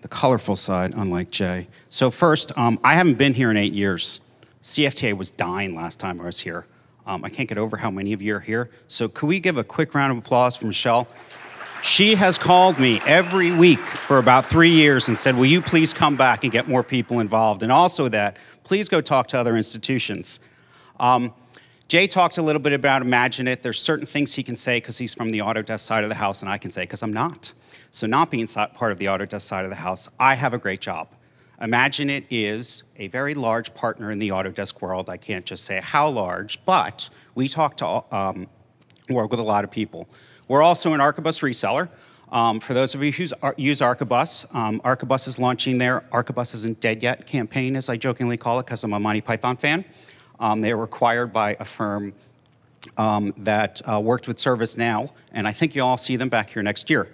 the colorful side, unlike Jay. So first, I haven't been here in 8 years. CFTA was dying last time I was here. I can't get over how many of you are here. So could we give a quick round of applause for Michelle? She has called me every week for about 3 years and said, will you please come back and get more people involved? And also that, please go talk to other institutions. Jay talked a little bit about Imagine It. There's certain things he can say because he's from the Autodesk side of the house, and I can say because I'm not. So not being part of the Autodesk side of the house, I have a great job. Imagine It is a very large partner in the Autodesk world. I can't just say how large, but we talk to work with a lot of people. We're also an Arcgis reseller. For those of you who use Arcgis, Arcgis is launching their Arcgis Isn't Dead Yet campaign, as I jokingly call it, because I'm a Monty Python fan. They were acquired by a firm that worked with ServiceNow, and I think you all see them back here next year.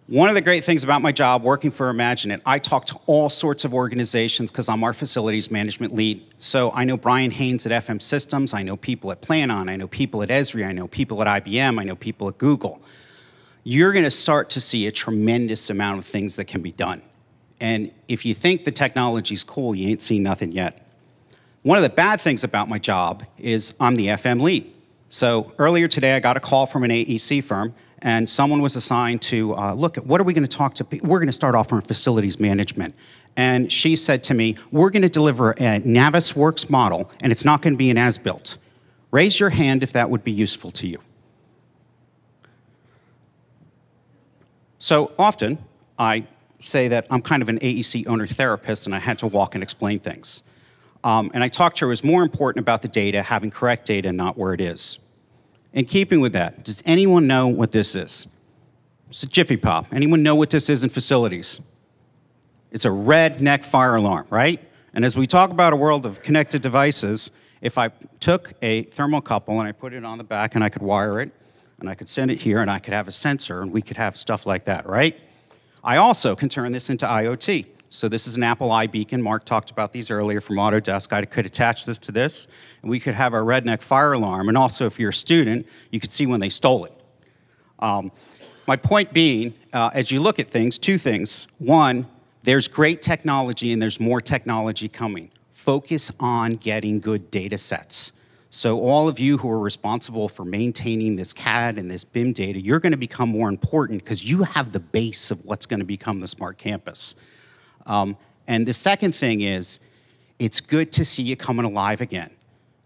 One of the great things about my job working for Imagine It, I talk to all sorts of organizations because I'm our facilities management lead. So I know Brian Haynes at FM Systems, I know people at Planon, I know people at Esri, I know people at IBM, I know people at Google. You're going to start to see a tremendous amount of things that can be done. And if you think the technology's cool, you ain't seen nothing yet. One of the bad things about my job is I'm the FM lead. So earlier today, I got a call from an AEC firm, and someone was assigned to look at what are we going to talk to. We're going to start off on facilities management. And she said to me, we're going to deliver a Navisworks model, and it's not going to be an as-built. Raise your hand if that would be useful to you. So often, I say that I'm kind of an AEC owner therapist, and I had to walk and explain things. And I talked to her, it was more important about the data, having correct data, not where it is. In keeping with that, does anyone know what this is? It's a Jiffy Pop. Anyone know what this is in facilities? It's a red neck fire alarm, right? And as we talk about a world of connected devices, if I took a thermocouple and I put it on the back and I could wire it, and I could send it here, and I could have a sensor, and we could have stuff like that, right? I also can turn this into IoT. So this is an Apple iBeacon. Mark talked about these earlier from Autodesk. I could attach this to this, and we could have our redneck fire alarm. And also, if you're a student, you could see when they stole it. My point being, as you look at things, two things. One, there's great technology, and there's more technology coming. Focus on getting good data sets. So all of you who are responsible for maintaining this CAD and this BIM data, you're going to become more important because you have the base of what's going to become the smart campus. And the second thing is, it's good to see you coming alive again.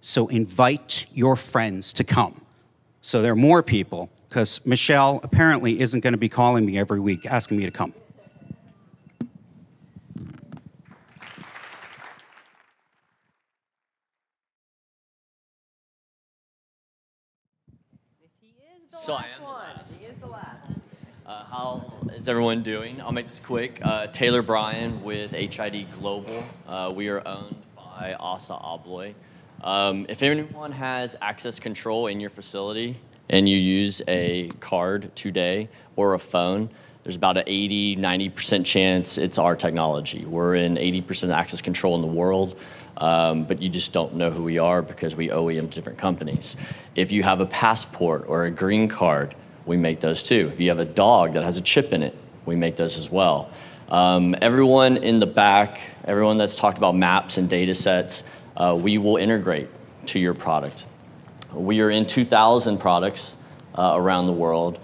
So invite your friends to come. So there are more people, because Michelle apparently isn't going to be calling me every week asking me to come. So I am the last. He is the last. How is everyone doing? I'll make this quick. Taylor Bryan with HID Global. We are owned by Assa Abloy. If anyone has access control in your facility and you use a card today or a phone, there's about an 80–90% chance it's our technology. We're in 80% access control in the world. But you just don't know who we are because we OEM to different companies. If you have a passport or a green card, we make those too. If you have a dog that has a chip in it, we make those as well. Everyone in the back, everyone that's talked about maps and data sets, we will integrate to your product. We are in 2,000 products around the world.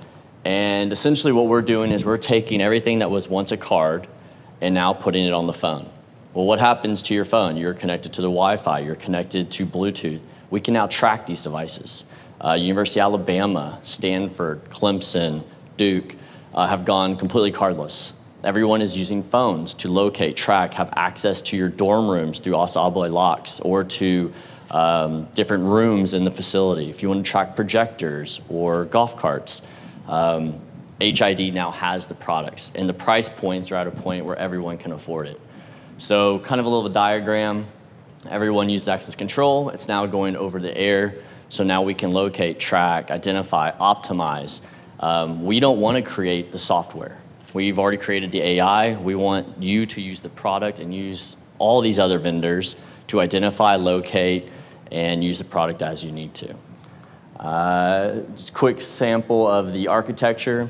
And essentially what we're doing is we're taking everything that was once a card and now putting it on the phone. Well, what happens to your phone? You're connected to the Wi-Fi, you're connected to Bluetooth. We can now track these devices. University of Alabama, Stanford, Clemson, Duke have gone completely cardless. Everyone is using phones to locate, track, have access to your dorm rooms through Assa Abloy locks or to different rooms in the facility. If you want to track projectors or golf carts, HID now has the products, and the price points are at a point where everyone can afford it. So kind of a little diagram, everyone uses access control, it's now going over the air, so now we can locate, track, identify, optimize. We don't want to create the software. We've already created the AI, we want you to use the product and use all these other vendors to identify, locate, and use the product as you need to. Just a quick sample of the architecture.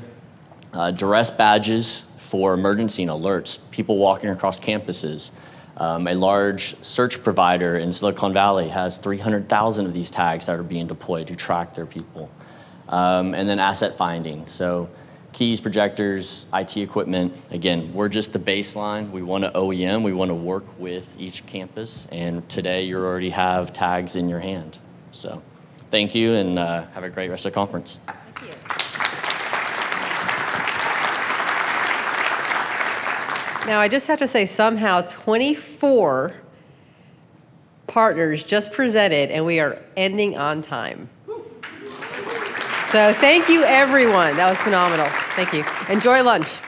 Duress badges for emergency and alerts, people walking across campuses. A large search provider in Silicon Valley has 300,000 of these tags that are being deployed to track their people. And then asset finding. So keys, projectors, IT equipment. Again, we're just the baseline. We want to OEM, we want to work with each campus. And today you already have tags in your hand. So thank you and have a great rest of the conference. Thank you. Now, I just have to say, somehow 24 partners just presented, and we are ending on time. So thank you, everyone. That was phenomenal. Thank you. Enjoy lunch.